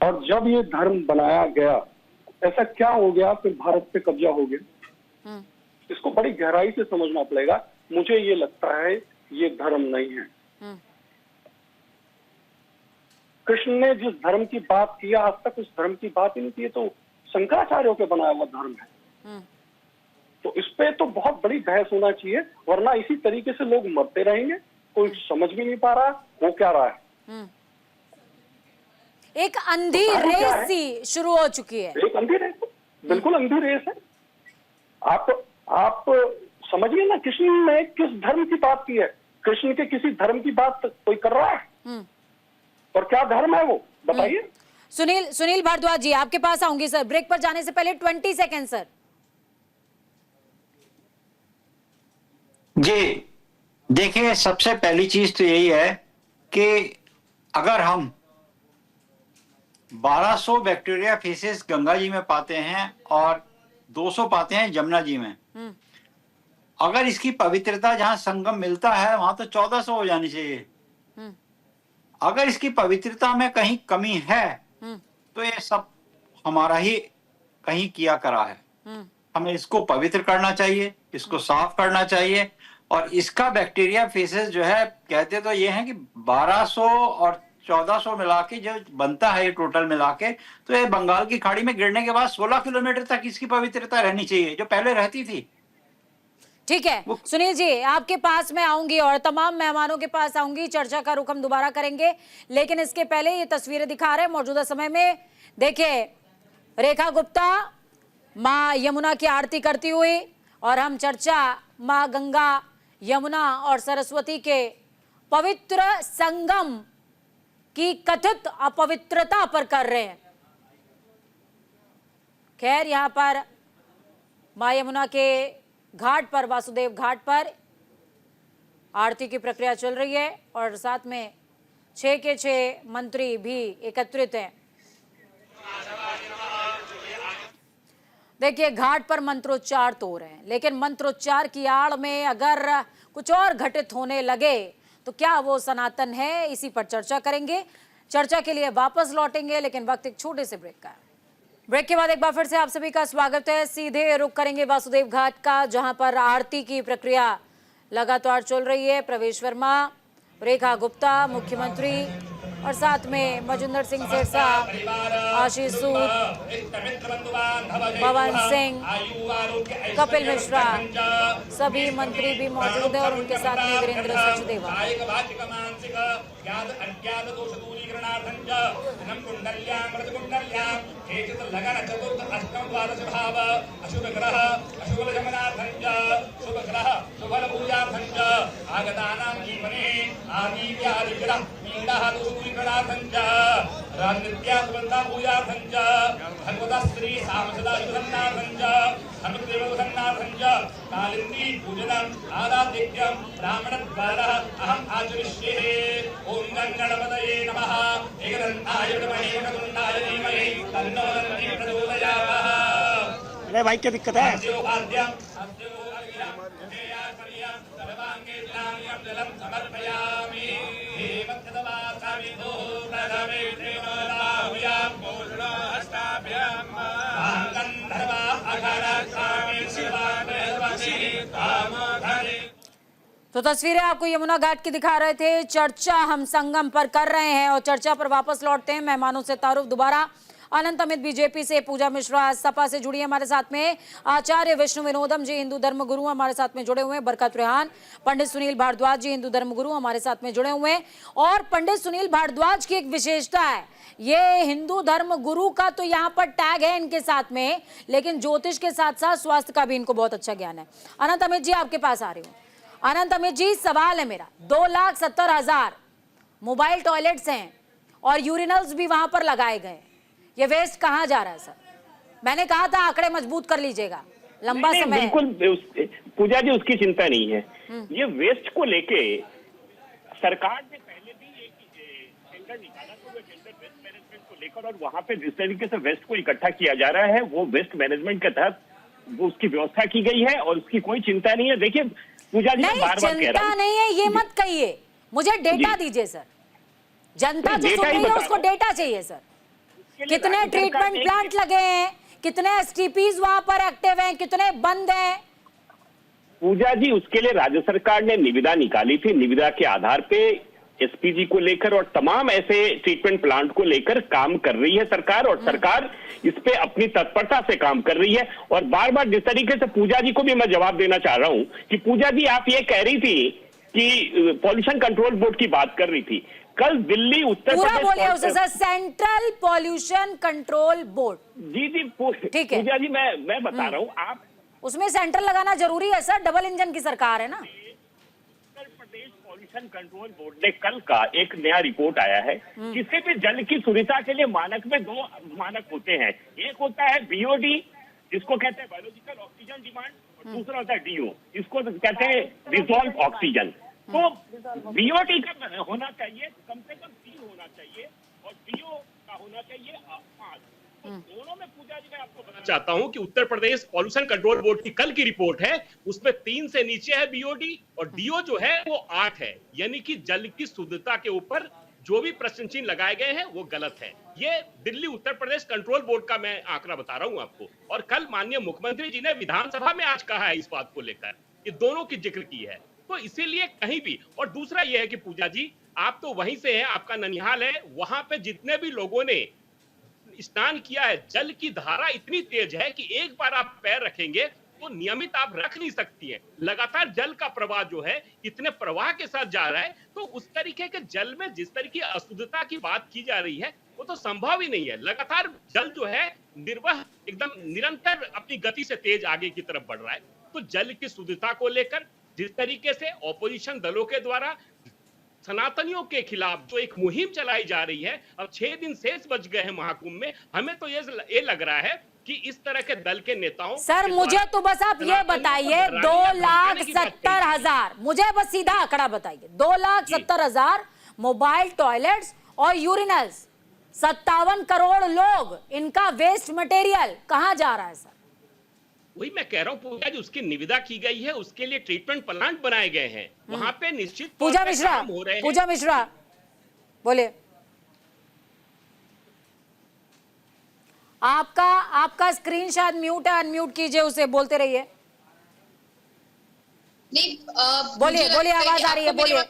और जब ये धर्म बनाया गया, ऐसा क्या हो गया फिर भारत पे कब्जा हो गया? इसको बड़ी गहराई से समझना पड़ेगा। मुझे ये लगता है ये धर्म नहीं है। कृष्ण ने जिस धर्म की बात किया आज तक उस धर्म की बात ही नहीं की, तो शंकराचार्यों के बनाया हुआ धर्म है। तो इस पे तो बहुत बड़ी बहस होना चाहिए, वरना इसी तरीके से लोग मरते रहेंगे, कोई समझ भी नहीं पा रहा वो क्या रहा है। एक अंधी रेस सी शुरू हो चुकी है। एक अंधी रेस, बिल्कुल अंधी रेस है। आप समझिए ना, कृष्ण ने किस धर्म की बात की है? कृष्ण के किसी धर्म की बात कोई कर रहा है? और क्या धर्म है वो बताइए। सुनील भारद्वाज जी आपके पास आऊंगी सर, ब्रेक पर जाने से पहले 20 सेकेंड सर। जी देखिए, सबसे पहली चीज तो यही है कि अगर हम 1200 बैक्टीरिया फेसेस गंगा जी में पाते हैं और 200 पाते हैं जमुना जी में, अगर इसकी पवित्रता जहां संगम मिलता है वहां तो 1400 हो जानी चाहिए। अगर इसकी पवित्रता में कहीं कमी है तो ये सब हमारा ही कहीं किया करा है। हमें इसको पवित्र करना चाहिए, इसको साफ करना चाहिए। और इसका बैक्टीरिया फेसेस जो है, कहते तो ये हैं कि 1200 और 1400 मिला के जो बनता है ये टोटल मिला के, तो ये बंगाल की खाड़ी में गिरने के बाद 16 किलोमीटर तक इसकी पवित्रता रहनी चाहिए जो पहले रहती थी। ठीक है सुनील जी, आपके पास मैं आऊंगी और तमाम मेहमानों के पास आऊंगी, चर्चा का रुख हम दोबारा करेंगे, लेकिन इसके पहले ये तस्वीरें दिखा रहे हैं मौजूदा समय में। देखिए रेखा गुप्ता माँ यमुना की आरती करती हुई, और हम चर्चा माँ गंगा, यमुना और सरस्वती के पवित्र संगम की कथित अपवित्रता पर कर रहे हैं। खैर यहाँ पर माँ यमुना के घाट पर, वासुदेव घाट पर आरती की प्रक्रिया चल रही है और साथ में 6 के 6 मंत्री भी एकत्रित हैं। देखिए घाट पर मंत्रोच्चार तो हो रहे हैं, लेकिन मंत्रोच्चार की आड़ में अगर कुछ और घटित होने लगे तो क्या वो सनातन है? इसी पर चर्चा करेंगे। चर्चा के लिए वापस लौटेंगे, लेकिन वक्त एक छोटे से ब्रेक का है। ब्रेक के बाद एक बार फिर से आप सभी का स्वागत है। सीधे रुख करेंगे वासुदेव घाट का, जहां पर आरती की प्रक्रिया लगातार चल रही है। प्रवेश वर्मा, रेखा गुप्ता, मुख्यमंत्री और साथ में मजिंदर सिंह सिरसा, आशीष सूद, पवन सिंह, कपिल मिश्रा, सभी मंत्री भी मौजूद हैं और उनके साथ में वीरेंद्र सचदेवा। अरे भाई क्या दिक्कत है? तो तस्वीरें आपको यमुना घाट की दिखा रहे थे। चर्चा हम संगम पर कर रहे हैं और चर्चा पर वापस लौटते हैं। मेहमानों से तारुफ दोबारा। अनंत अमित बीजेपी से, पूजा मिश्रा सपा से जुड़ी है हमारे साथ में, आचार्य विष्णु विनोदम जी हिंदू धर्म गुरु हमारे साथ में जुड़े हुए हैं, बरकत रेहान, पंडित सुनील भारद्वाज जी हिंदू धर्म गुरु हमारे साथ में जुड़े हुए हैं। और पंडित सुनील भारद्वाज की एक विशेषता है, ये हिंदू धर्म गुरु का तो यहाँ पर टैग है इनके साथ में, लेकिन ज्योतिष के साथ साथ स्वास्थ्य का भी इनको बहुत अच्छा ज्ञान है। अनंत अमित जी आपके पास आ रही हूँ। अनंत अमित जी, सवाल है मेरा, 2,70,000 मोबाइल टॉयलेट्स हैं और यूरिनल्स भी वहां पर लगाए गए, ये वेस्ट कहाँ जा रहा है सर? मैंने कहा था आंकड़े मजबूत कर लीजिएगा, लंबा समय बिल्कुल पूजा जी उसकी चिंता नहीं है। ये वेस्ट को लेके सरकार ने पहले भी एक टेंडर निकाला था, वो टेंडर वेस्ट मैनेजमेंट को लेकर, और वहां पे जिस तरीके से वेस्ट को इकट्ठा किया जा रहा है वो वेस्ट मैनेजमेंट के तहत वो उसकी व्यवस्था की गई है और उसकी कोई चिंता नहीं है। देखिए पूजा जी, बार-बार कह रहा हूं, चिंता नहीं है ये मत कहिए, मुझे डेटा दीजिए सर। जनता जो सुन रही है उसको डेटा चाहिए सर। कितने ट्रीटमेंट प्लांट लगे हैं, कितने एसटीपीज वहां पर एक्टिव हैं, कितने बंद हैं? पूजा जी उसके लिए राज्य सरकार ने निविदा निकाली थी, निविदा के आधार पे एसपीजी को लेकर और तमाम ऐसे ट्रीटमेंट प्लांट को लेकर काम कर रही है सरकार, और सरकार इस पे अपनी तत्परता से काम कर रही है। और बार बार जिस तरीके से पूजा जी को भी मैं जवाब देना चाह रहा हूं कि पूजा जी आप ये कह रही थी कि पॉल्यूशन कंट्रोल बोर्ड की बात कर रही थी, कल दिल्ली उत्तर पूरा बोलिए उसे sir, central pollution control board. जी जी ठीक है पूजा जी, मैं बता रहा हूँ, आप उसमें सेंट्रल लगाना जरूरी है सर, डबल इंजन की सरकार है ना। Uttar Pradesh pollution control board ने कल का एक नया रिपोर्ट आया है, किसी भी जल की शुद्धता के लिए मानक में 2 मानक होते हैं। एक होता है बीओडी जिसको कहते हैं बायोलॉजिकल ऑक्सीजन डिमांड, और दूसरा होता है डीओ, इसको कहते हैं डिसॉल्व ऑक्सीजन। तो बीओडी का होना चाहिए कम से कम 3 होना चाहिए और डीओ का होना चाहिए 5। तो दोनों में पूजा जी मैं आपको बताना चाहता हूं कि Uttar Pradesh pollution control board की कल की रिपोर्ट है, उसमें 3 से नीचे है बीओडी और डीओ जो है वो 8 है, यानी कि जल की शुद्धता के ऊपर जो भी प्रश्न चिन्ह लगाए गए हैं वो गलत है। ये दिल्ली उत्तर प्रदेश कंट्रोल बोर्ड का मैं आंकड़ा बता रहा हूं आपको। और कल माननीय मुख्यमंत्री जी ने विधानसभा में आज कहा है इस बात को लेकर, ये दोनों की जिक्र की है, तो इसीलिए कहीं भी। और दूसरा ये है कि पूजा जी आप तो वहीं से हैं, आपका ननिहाल है, वहां पे जितने भी लोगों ने स्नान किया है, जल की धारा इतनी तेज है कि एक बार आप पैर रखेंगे तो नियमित आप रख नहीं सकती हैं। लगातार जल का प्रवाह जो है इतने प्रवाह के साथ जा रहा है, तो उस तरीके के जल में जिस तरीके की अशुद्धता की बात की जा रही है वो तो संभव ही नहीं है। लगातार जल जो है निर्वाह एकदम निरंतर अपनी गति से तेज आगे की तरफ बढ़ रहा है। तो जल की शुद्धता को लेकर जिस तरीके से ऑपोजिशन दलों के द्वारा सनातनियों के खिलाफ जो एक मुहिम चलाई जा रही है, अब 6 दिन शेष बच गए हैं महाकुंभ में, हमें तो ये लग रहा है कि इस तरह के दल के नेताओं सर मुझे तो बस आप ये बताइए 2,70,000, मुझे बस सीधा आंकड़ा बताइए, 2,70,000 मोबाइल टॉयलेट्स और यूरिनल्स, 57 करोड़ लोग, इनका वेस्ट मटेरियल कहां जा रहा है सर? वही मैं कह रहा हूँ पूजा जी, उसकी निविदा की गई है, उसके लिए ट्रीटमेंट प्लांट बनाए गए हैं, वहां पे निश्चित पूजा मिश्रा, पूजा मिश्रा बोलिए। आपका स्क्रीन शायद म्यूट है, अनम्यूट कीजिए उसे, बोलते रहिए। नहीं बोलिए आवाज आ रही है, बोलिए।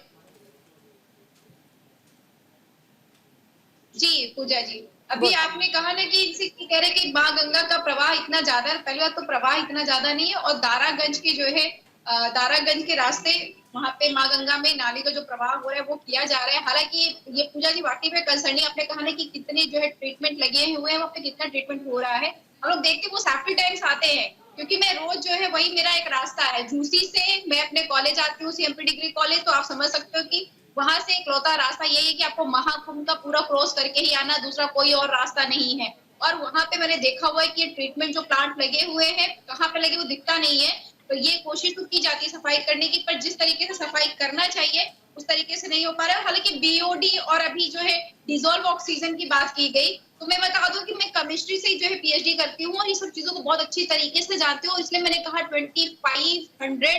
जी पूजा जी, अभी आपने कहा ना कि कह रहे कि माँ गंगा का प्रवाह इतना ज्यादा, पहली बात तो प्रवाह इतना ज्यादा नहीं है, और दारागंज की जो है दारागंज के रास्ते वहां पे माँ गंगा में नाली का जो प्रवाह हो रहा है वो किया जा रहा है। हालांकि ये पूजा जी वाकई में कंसर्निंग, आपने कहा ना कि कितने जो है ट्रीटमेंट लगे हुए हैं, वहाँ पे कितना ट्रीटमेंट हो रहा है, हम लोग देखते हैं वो सैफ्टी टैंक्स आते हैं, क्योंकि मैं रोज जो है वही मेरा एक रास्ता है, झूसी से मैं अपने कॉलेज आती हूँ, सीएमपी डिग्री कॉलेज, तो आप समझ सकते हो कि वहां से इकलौता रास्ता यही है कि आपको महाकुंभ का पूरा क्रॉस करके ही आना, दूसरा कोई और रास्ता नहीं है। और वहां पे मैंने देखा हुआ है कि ये ट्रीटमेंट जो प्लांट लगे हुए हैं, कहाँ पे लगे वो दिखता नहीं है। तो ये कोशिश तो की जाती है सफाई करने की, पर जिस तरीके से सफाई करना चाहिए उस तरीके से नहीं हो पा रहा है। हालांकि बीओडी और अभी जो है डिसॉल्व ऑक्सीजन की बात की गई, तो मैं बता दूं कि मैं केमिस्ट्री से जो है पीएचडी करती हूँ और ये सब चीजों को बहुत अच्छी तरीके से जानती हूँ, इसलिए मैंने कहा 2500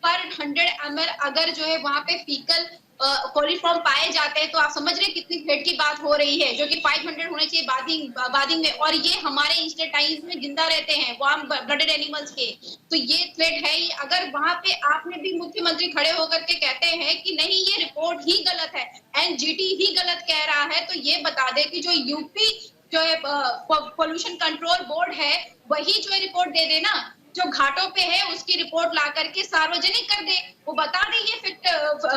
पर 100 ml अगर जो है वहां पे फीकल कोलिफॉर्म पाए जाते हैं तो आप समझ रहे हैं कितनी थ्रेट की बात हो रही है, जो कि 500 होने चाहिए बादिंग में। और ये हमारे इंस्टेटाइन्स में जिंदा रहते हैं वार्म ब्लडेड एनिमल्स के, तो ये थ्रेट है ही। अगर वहां पे आपने भी मुख्यमंत्री खड़े होकर के कहते हैं कि नहीं ये रिपोर्ट ही गलत है, एनजीटी ही गलत कह रहा है, तो ये बता दे कि जो यूपी जो है पोल्यूशन कंट्रोल बोर्ड है वही जो है रिपोर्ट दे देना, जो घाटों पे है उसकी रिपोर्ट ला करके सार्वजनिक कर दे, वो बता दे ये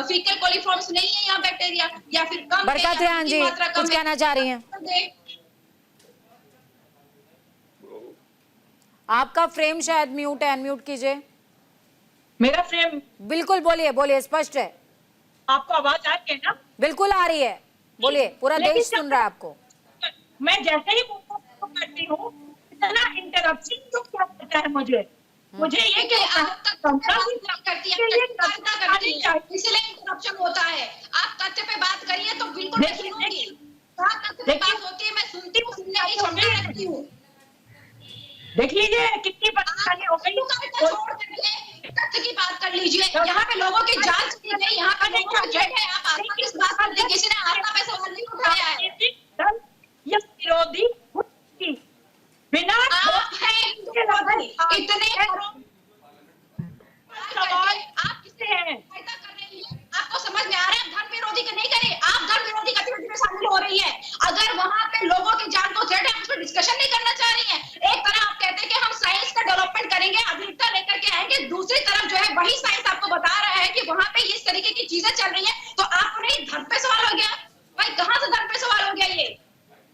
फीकल कोलिफॉर्म्स नहीं है यहाँ बैक्टीरिया, या फिर कम बरकत रेहान जी कुछ कहना चाह रही हैं? आपका फ्रेम शायद म्यूट है, अनम्यूट कीजिए। मेरा फ्रेम बिल्कुल, बोलिए बोलिए, स्पष्ट है। आपको आवाज आ रही है ना? बिल्कुल आ रही है, बोलिए, पूरा देश सुन रहा है आपको। मैं जैसे ही करती हूँ इतना इंटरप्शन तो क्या करता है मुझे ये क्या करती है, इसलिए इंटरप्शन होता है। आप तथ्य पे बात करिए तो बिल्कुल मैं सुनूंगी, तथ्य पे बात होती है मैं सुनती हूँ, सुनने की क्षमता रखती हूँ। देख लीजिए कितनी परेशानी हो गई, छोड़ करके तथ्य की बात कर लीजिए। यहाँ पे लोगों की जांच की गई, यहाँ पे लोगों का जेट है, आप आस्था किस बात करते हैं? किसी ने आस्था पे सवाल नहीं उठाया है। यह विरोधी बिना इतने सवाल आप किससे हैं? आपको समझ में आ रहा है? धर्म विरोधी का नहीं करे, आप धर्म विरोधी गतिविधि में शामिल हो रही है। अगर वहां पे लोगों की जान को थ्रेट है, आप उस पर डिस्कशन नहीं करना चाह रही है। एक तरफ आप कहते हैं कि हम साइंस का डेवलपमेंट करेंगे, आधुनिकता लेकर के आएंगे, दूसरी तरफ जो है वही साइंस आपको बता रहा है कि वहां पे इस तरीके की चीजें चल रही है, तो आपको नहीं धर्म पे सवाल हो गया? भाई कहाँ से धर्म पे सवाल हो गया? ये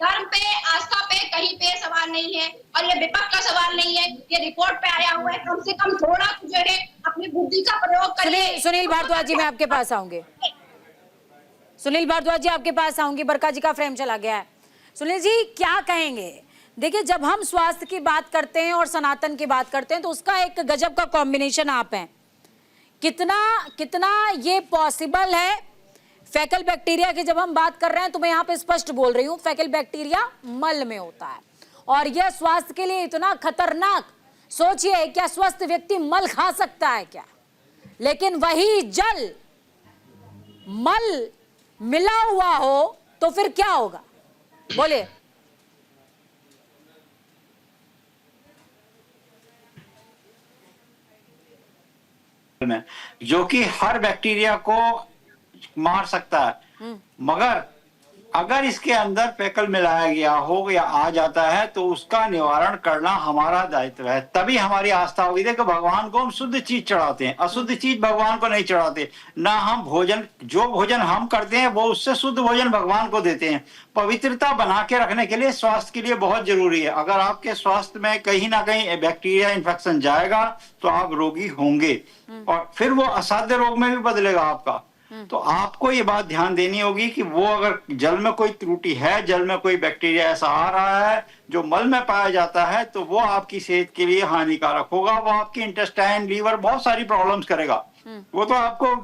धर्म पे, आस्था पे, कहीं पे सवाल नहीं है, और ये विपक्ष का सवाल नहीं है, ये रिपोर्ट पे आया हुआ है। कम से कम थोड़ा जो है अपनी बुद्धि का प्रयोग करिए। सुनील भारद्वाज जी मैं आपके पास आऊंगी, सुनील भारद्वाज जी आपके पास आऊंगी। बरका जी का फ्रेम चला गया है। सुनील जी क्या कहेंगे? देखिए जब हम स्वास्थ्य की बात करते हैं और सनातन की बात करते हैं तो उसका एक गजब का कॉम्बिनेशन आप हैं। कितना ये पॉसिबल है? फैकल बैक्टीरिया की जब हम बात कर रहे हैं तो मैं यहाँ पे स्पष्ट बोल रही हूँ, फैकल बैक्टीरिया मल में होता है और यह स्वास्थ्य के लिए इतना खतरनाक। सोचिए क्या स्वस्थ व्यक्ति मल खा सकता है क्या? लेकिन वही जल मल मिला हुआ हो तो फिर क्या होगा? बोलिए। जो कि हर बैक्टीरिया को मार सकता है, मगर अगर इसके अंदर फैकल मिलाया गया हो या आ जाता है तो उसका निवारण करना हमारा दायित्व है, तभी हमारी आस्था होगी। देखो भगवान को हम शुद्ध चीज चढ़ाते हैं, अशुद्ध चीज भगवान को नहीं चढ़ाते। ना हम भोजन, जो भोजन हम करते हैं वो उससे शुद्ध भोजन भगवान को देते हैं। पवित्रता बना के रखने के लिए स्वास्थ्य के लिए बहुत जरूरी है। अगर आपके स्वास्थ्य में कहीं ना कहीं बैक्टीरिया इन्फेक्शन जाएगा तो आप रोगी होंगे और फिर वो असाध्य रोग में भी बदलेगा आपका। तो आपको ये बात ध्यान देनी होगी कि वो अगर जल में कोई त्रुटि है, जल में कोई बैक्टीरिया ऐसा आ रहा है जो मल में पाया जाता है, तो वो आपकी सेहत के लिए हानिकारक होगा। वो आपकी इंटेस्टाइन, लीवर, बहुत सारी प्रॉब्लम्स करेगा। वो तो आपको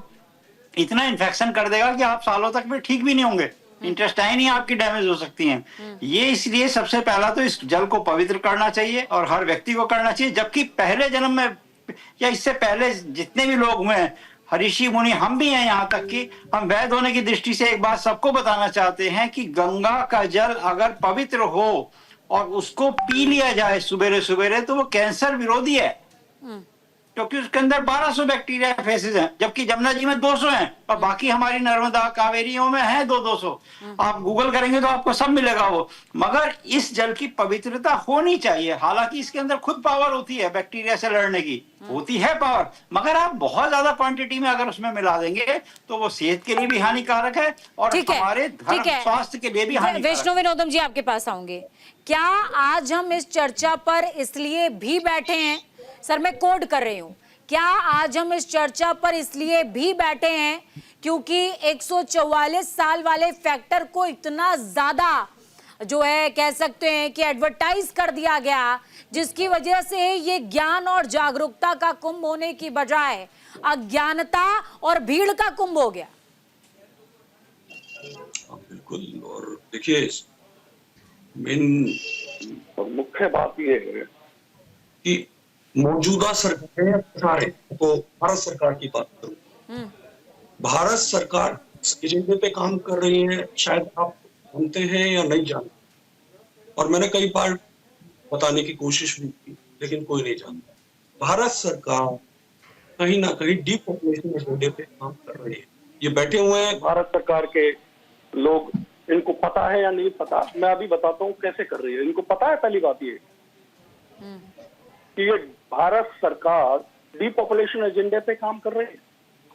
इतना इन्फेक्शन कर देगा कि आप सालों तक में ठीक भी नहीं होंगे। इंटेस्टाइन ही आपकी डैमेज हो सकती हैं। ये इसलिए सबसे पहला तो इस जल को पवित्र करना चाहिए और हर व्यक्ति को करना चाहिए। जबकि पहले जन्म में या इससे पहले जितने भी लोग हुए हैं, ऋषि मुनि, हम भी हैं, यहाँ तक कि हम वैद्य होने की दृष्टि से एक बात सबको बताना चाहते हैं कि गंगा का जल अगर पवित्र हो और उसको पी लिया जाए सुबेरे सुबेरे तो वो कैंसर विरोधी है, क्योंकि उसके अंदर 1200 बैक्टीरिया फेसेस हैं, जबकि जमुना जी में 200 हैं और बाकी हमारी नर्मदा कावेरियों में है 200। आप गूगल करेंगे तो आपको सब मिलेगा वो। मगर इस जल की पवित्रता होनी चाहिए। हालांकि इसके अंदर खुद पावर होती है बैक्टीरिया से लड़ने की, होती है पावर, मगर आप बहुत ज्यादा क्वांटिटी में अगर उसमें मिला देंगे तो वो सेहत के लिए भी हानिकारक है और हमारे स्वास्थ्य के लिए भी हानिकारक है। वैष्णो विनोदम जी आपके पास आऊंगे। क्या आज हम इस चर्चा पर इसलिए भी बैठे हैं, सर मैं कोड कर रही हूं, क्या आज हम इस चर्चा पर इसलिए भी बैठे हैं क्योंकि 144 साल वाले फैक्टर को इतना ज्यादा जो है कह सकते हैं कि एडवर्टाइज कर दिया गया, जिसकी वजह से ये ज्ञान और जागरूकता का कुंभ होने की बजाय अज्ञानता और भीड़ का कुंभ हो गया। बिल्कुल। और देखिए, मेन और मुख्य बात ये है कि मौजूदा सरकार तो भारत सरकार की बात करूं, भारत सरकार इस एजेंडे पे काम कर रही है, शायद आप जानते हैं या नहीं जानते, और मैंने कई बार बताने की कोशिश भी की, लेकिन कोई नहीं जानता। भारत सरकार कहीं ना कहीं डीपॉपुलेशन एजेंडे पे काम कर रही है। ये बैठे हुए हैं भारत सरकार के लोग, इनको पता है या नहीं पता, मैं अभी बताता हूँ कैसे कर रही है। इनको पता है, पहली बात ये कि ये भारत सरकार डीपॉपुलेशन एजेंडे पे काम कर रही है।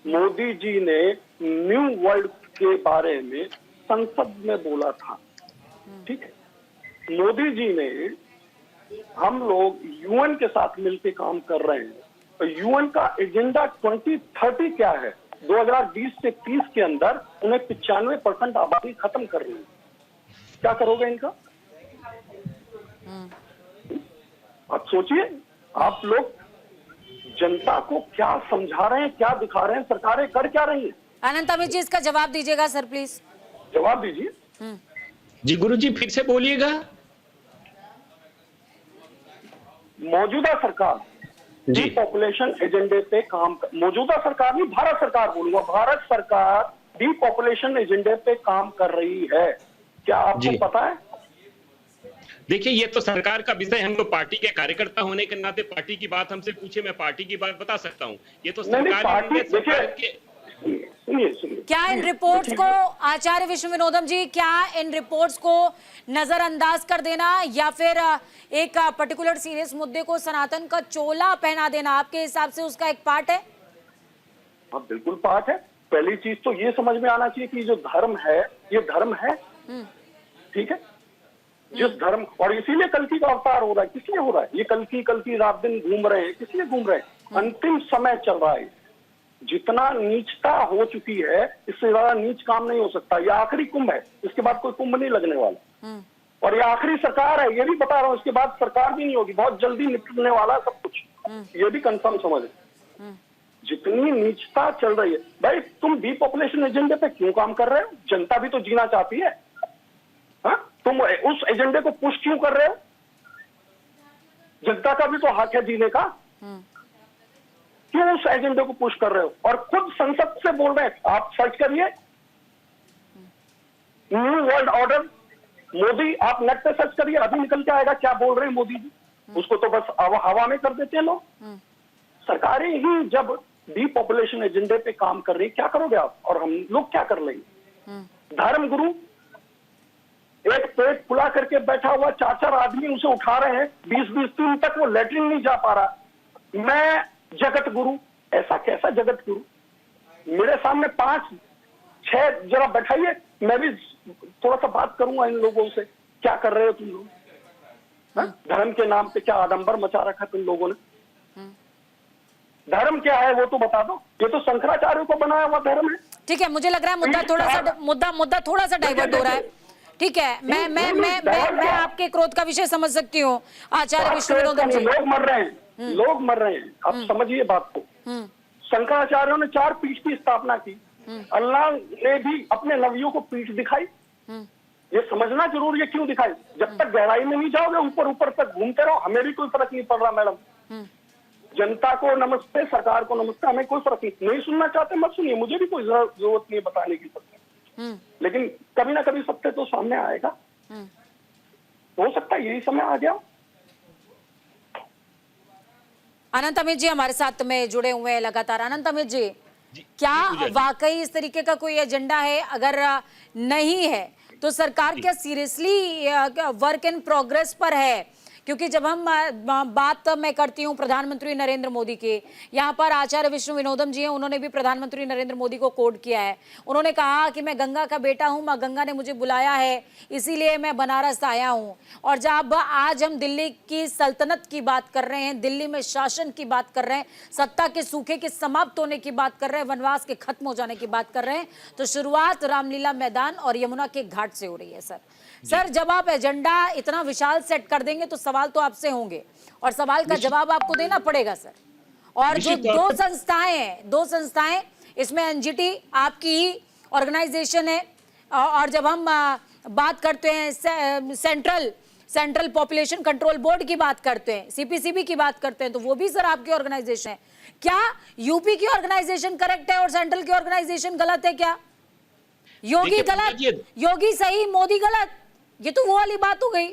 मोदी जी ने न्यू वर्ल्ड के बारे में संसद में बोला था, ठीक है। मोदी जी ने, हम लोग यूएन के साथ मिलकर काम कर रहे हैं, तो यूएन का एजेंडा 2030 क्या है? 2020 से 30 के अंदर उन्हें 95% आबादी खत्म कर रही है। क्या करोगे इनका? आप सोचिए, आप लोग जनता को क्या समझा रहे हैं, क्या दिखा रहे हैं, सरकारें कर क्या रही हैं? अनंत अमित जी, इसका जवाब दीजिएगा सर, प्लीज जवाब दीजिए। जी गुरु जी, फिर से बोलिएगा। मौजूदा सरकार डीपॉपुलेशन एजेंडे पे काम मौजूदा सरकार नहीं, भारत सरकार बोलूंगा, भारत सरकार डीपॉपुलेशन एजेंडे पे काम कर रही है। क्या आपको पता है? देखिए, ये तो सरकार का विषय, हम लोग पार्टी के कार्यकर्ता होने के नाते पार्टी की बात हमसे पूछे, मैं पार्टी की बात बता सकता हूँ। ये तो सरकार के क्या इन रिपोर्ट्स को, आचार्य विश्व विनोदम जी, क्या इन रिपोर्ट्स को नजरअंदाज कर देना या फिर एक पर्टिकुलर सीरियस मुद्दे को सनातन का चोला पहना देना आपके हिसाब से उसका एक पार्ट है? हाँ, बिल्कुल पार्ट है। पहली चीज तो ये समझ में आना चाहिए कि जो धर्म है, ये धर्म है, ठीक है। जिस धर्म, और इसीलिए कल्कि का अवतार हो रहा है, किस लिए हो रहा है? ये कल्कि रात दिन घूम रहे हैं, किस लिए घूम रहे हैं? अंतिम समय चल रहा है। जितना नीचता हो चुकी है, इससे ज्यादा नीच काम नहीं हो सकता। ये आखिरी कुंभ है, इसके बाद कोई कुंभ नहीं लगने वाला। और ये आखिरी सरकार है, ये भी बता रहा हूँ, इसके बाद सरकार भी नहीं होगी, बहुत जल्दी निकलने वाला सब कुछ, ये भी कंफर्म समझ। जितनी नीचता चल रही है, भाई तुम डीपॉपुलेशन एजेंडे पे क्यों काम कर रहे हो? जनता भी तो जीना चाहती है। हाँ, तुम उस एजेंडे को पुश क्यों कर रहे हो? जनता का भी तो हक है जीने का, क्यों उस एजेंडे को पुश कर रहे हो? और खुद संसद से बोल रहे हैं, आप सर्च करिए न्यू वर्ल्ड ऑर्डर मोदी, आप नेट पे सर्च करिए, अभी निकल के आएगा क्या बोल रहे हैं मोदी जी। उसको तो बस हवा में कर देते हैं लोग। सरकारें ही जब डीपॉपुलेशन एजेंडे पे काम कर रही है, क्या करोगे आप और हम लोग क्या कर लेंगे? धर्म गुरु एक पेट फुला करके बैठा हुआ, 4-4 आदमी उसे उठा रहे हैं, 20-20 दिन तक वो लेटरिन नहीं जा पा रहा। मैं जगत गुरु, ऐसा कैसा जगत गुरु? मेरे सामने 5-6 जरा बैठाइए, मैं भी थोड़ा सा बात करूंगा इन लोगों से। क्या कर रहे हो तुम लोग? धर्म के नाम पे क्या आडंबर मचा रखा तुम लोगों ने? धर्म क्या है वो तो बता दो। ये तो शंकराचार्य को बनाया हुआ धर्म है। ठीक है, मुझे लग रहा है मुद्दा थोड़ा सा डाइवर्ट हो रहा है। ठीक है, मैं आपके क्रोध का विषय समझ सकती हूँ आचार्य विश्व विनोदम जी। लोग मर रहे हैं, लोग मर रहे हैं, आप समझिए बात को। शंकराचार्यों ने 4 पीठ की स्थापना की, अल्लाह ने भी अपने नबियों को पीठ दिखाई। ये समझना जरूरी है क्यों दिखाई। जब तक गहराई में नहीं जाओगे, ऊपर ऊपर तक घूमते रहो, हमें भी कोई फर्क नहीं पड़ रहा मैडम। जनता को नमस्ते, सरकार को नमस्ते, हमें कोई फर्क नहीं सुनना चाहते मत सुनिए, मुझे भी कोई जरूरत नहीं है बताने की सत्य। लेकिन कभी ना कभी सत्य तो सामने आएगा। हो सकता है यही समय आ गया। अनंत अमित जी हमारे साथ में जुड़े हुए हैं लगातार। अनंत अमित जी, क्या वाकई इस तरीके का कोई एजेंडा है? अगर नहीं है तो सरकार क्या सीरियसली वर्क इन प्रोग्रेस पर है क्योंकि जब हम बात मैं करती हूँ प्रधानमंत्री नरेंद्र मोदी की, यहाँ पर आचार्य विष्णु विनोदम जी हैं, उन्होंने भी प्रधानमंत्री नरेंद्र मोदी को कोट किया है। उन्होंने कहा कि मैं गंगा का बेटा हूँ, माँ गंगा ने मुझे बुलाया है, इसीलिए मैं बनारस आया हूँ। और जब आज हम दिल्ली की सल्तनत की बात कर रहे हैं, दिल्ली में शासन की बात कर रहे हैं, सत्ता के सूखे के समाप्त होने की बात कर रहे हैं, वनवास के खत्म हो जाने की बात कर रहे हैं, तो शुरुआत रामलीला मैदान और यमुना के घाट से हो रही है। सर जब आप एजेंडा इतना विशाल सेट कर देंगे तो सवाल तो आपसे होंगे और सवाल का जवाब आपको देना पड़ेगा सर। और जो दो संस्थाएं इसमें एनजीटी आपकी ही ऑर्गेनाइजेशन है, और जब हम बात करते हैं सेंट्रल पॉपुलेशन कंट्रोल बोर्ड की बात करते हैं, सीपीसीबी की बात करते हैं, तो वो भी सर आपकी ऑर्गेनाइजेशन है। क्या यूपी की ऑर्गेनाइजेशन करेक्ट है और सेंट्रल की ऑर्गेनाइजेशन गलत है? क्या योगी गलत, योगी सही, मोदी गलत? ये तो वो वाली बात हो गई।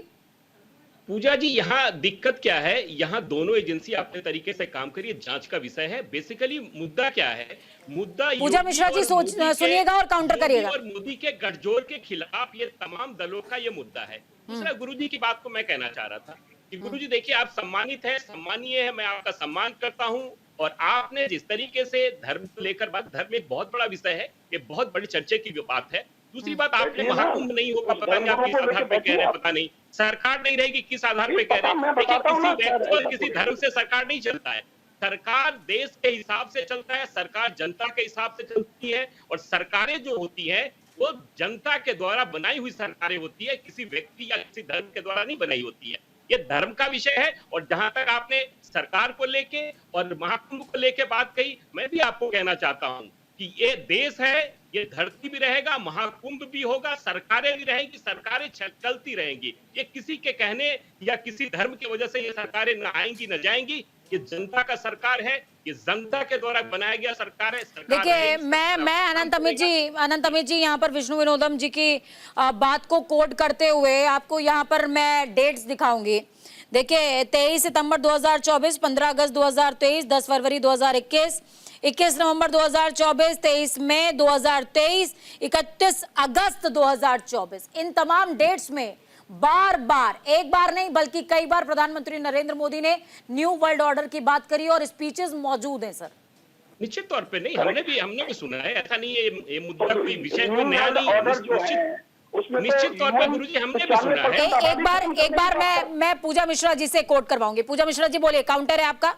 पूजा जी, यहाँ दिक्कत क्या है, यहाँ दोनों एजेंसी अपने तरीके से काम करिए, जांच का विषय है। बेसिकली मुद्दा क्या है? मुद्दा पूजा मिश्रा जी सुनिएगा और काउंटर करिएगा। और मोदी के गठजोड़ के खिलाफ ये तमाम दलों का ये मुद्दा है। दूसरा, गुरुजी की बात को मैं कहना चाह रहा था कि गुरुजी देखिए, आप सम्मानित है, सम्मानीय है, मैं आपका सम्मान करता हूँ। और आपने जिस तरीके से धर्म को लेकर बात, धर्म एक बहुत बड़ा विषय है, ये बहुत बड़ी चर्चे की बात है। दूसरी बात, आपने महाकुंभ नहीं होगा, पता नहीं आप किस आधार पे कह रहे हैं, पता नहीं सरकार नहीं रहेगी किस आधार पे कह रहे हैं। देखिए, किसी व्यक्ति और किसी धर्म से सरकार नहीं चलता है। सरकार देश के हिसाब से चलता है, सरकार जनता के हिसाब से चलती है, और सरकारें जो होती है वो जनता के द्वारा बनाई हुई सरकारें होती है, किसी व्यक्ति या किसी धर्म के द्वारा नहीं बनाई होती है। ये धर्म का विषय है। और जहां तक आपने सरकार को लेके और महाकुंभ को लेके बात कही, मैं भी आपको कहना चाहता हूं कि ये देश है, ये धरती भी रहेगा, महाकुंभ भी होगा, सरकारें भी रहेंगी, सरकारें चलती रहेंगी। ये किसी के कहने या किसी धर्म की वजह से ये सरकारें न आएंगी न जाएंगी। ये जनता का सरकार है, ये जनता के द्वारा बनाया गया सरकार है। देखिए, मैं अनंत अमित जी यहाँ पर विष्णु विनोदम जी की बात को कोट करते हुए आपको यहाँ पर मैं डेट्स दिखाऊंगी। देखिए, 23 सितंबर 2024, 15 अगस्त 2023, 10 फरवरी 2021, 21 नवंबर 2024, 23 मई 2023, 31 अगस्त 2024, इन तमाम डेट्स में बार बार, एक बार नहीं बल्कि कई बार प्रधानमंत्री नरेंद्र मोदी ने न्यू वर्ल्ड ऑर्डर की बात करी और स्पीचेस मौजूद हैं सर। निश्चित तौर पे नहीं, हमने भी सुना है, ऐसा नहीं है ये मुद्दा कोई विषय कोई नया नहीं है, निश्चित तौर पे गुरुजी हमने भी सुना है। एक बार मैं पूजा मिश्रा जी से कोट करवाऊंगी। पूजा मिश्रा जी बोलिए, काउंटर है आपका।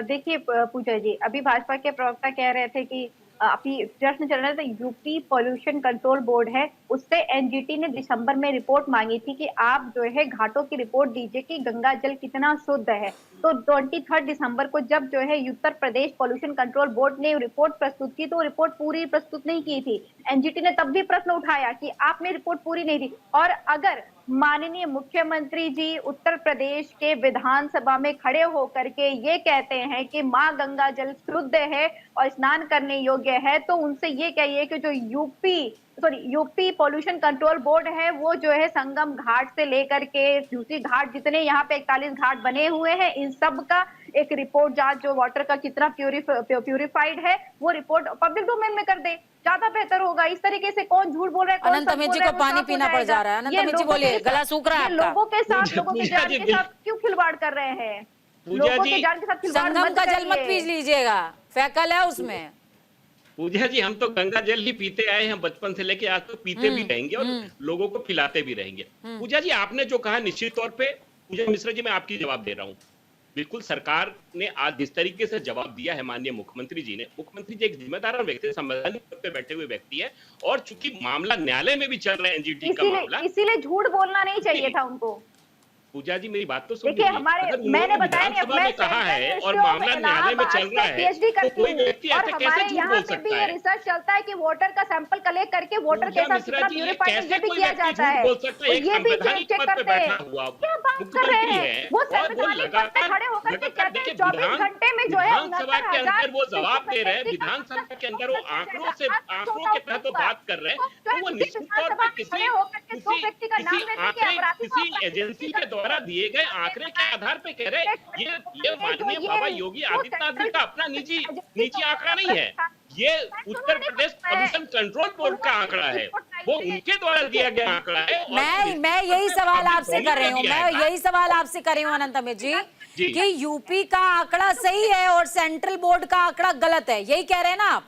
देखिए पूजा जी, अभी भाजपा के प्रवक्ता कह रहे थे कि अभी प्रश्न चल रहा था, यूपी पॉल्यूशन कंट्रोल बोर्ड है, उससे एनजीटी ने दिसंबर में रिपोर्ट मांगी थी कि आप जो है घाटों की रिपोर्ट दीजिए कि गंगा जल कितना शुद्ध है। तो 23 दिसंबर को जब जो है Uttar Pradesh pollution control board ने रिपोर्ट प्रस्तुत की, तो रिपोर्ट पूरी प्रस्तुत नहीं की थी। एनजीटी ने तब भी प्रश्न उठाया कि आपने रिपोर्ट पूरी नहीं दी। और अगर माननीय मुख्यमंत्री जी उत्तर प्रदेश के विधानसभा में खड़े होकर के ये कहते हैं कि मां गंगा जल शुद्ध है और स्नान करने योग्य है, तो उनसे ये कहिए कि जो यूपी पॉल्यूशन कंट्रोल बोर्ड है वो जो है संगम घाट से लेकर के दूसरी घाट, जितने यहाँ पे 41 घाट बने हुए हैं, इन सब का एक रिपोर्ट जांच, जो वाटर का कितना प्यूरिफाइड है, वो रिपोर्ट पब्लिक डोमेन में कर दे, ज्यादा बेहतर होगा। इस तरीके से कौन झूठ बोल रहा है, अनंत अमित जी को पानी पीना पड़ जा रहा है। अनंत अमित जी बोलिए, गला सूख रहा है आपका। लोगों के साथ, लोगों के जान के साथ क्यों खिलवाड़ कर रहे हैं? लोगों के जान के साथ खिलवाड़ संगम का जल मत पी लीजिएगा, फैकल है उसमें। पूजा जी, हम तो गंगा जल ही पीते आए हैं बचपन से लेके आज तक, पीते भी रहेंगे और लोगों को पिलाते भी रहेंगे। पूजा जी, आपने जो कहा निश्चित तौर पे, पूजा मिश्रा जी मैं आपकी जवाब दे रहा हूँ। बिल्कुल, सरकार ने आज जिस तरीके से जवाब दिया है माननीय मुख्यमंत्री जी ने, मुख्यमंत्री जी एक जिम्मेदार व्यक्ति, संवैधानिक पद पे बैठे हुए व्यक्ति है, और चूंकि मामला न्यायालय में भी चल रहा है एनजीटी का मामला, इसीलिए झूठ बोलना नहीं चाहिए था उनको। पूजा जी मेरी बात तो सुन लीजिए, मैंने बताया में कहा है और मामला न्यायालय में चल रहा है, तो कोई व्यक्ति ऐसे कैसे झूठ बोल सकता है? रिसर्च चलता है कि वोटर का सैंपल कलेक्ट करके वोटर के साथ कितना प्यूरिफाइड ये भी किया जाता है, ये भी चेक करते हैं। क्या बात कर रहे हैं? वो संवैधानिक पद पे खड़े होकर के कहते हैं 24 घंटे में जो है विधानसभा के अंदर वो जवाब दे रहे हैं, विधानसभा के अंदर वो आंकड़ों के तहत तो बात कर रहे हैं, तो वो निश्चित तौर पर किसी एजेंसी के द्वारा दिए गए आंकड़े के आधार पे कह रहे, ये माननीय बाबा योगी आदित्यनाथ जी का अपना निजी आंकड़ा नहीं है, ये Uttar Pradesh pollution control board का आंकड़ा है, वो उनके द्वारा दिया गया आंकड़ा है। मैं यही सवाल आपसे कर रही हूँ, मैं यही सवाल आपसे कर रही हूँ अनंत अमित जी कि यूपी का आंकड़ा सही है और सेंट्रल बोर्ड का आंकड़ा गलत है, यही कह रहे हैं ना आप?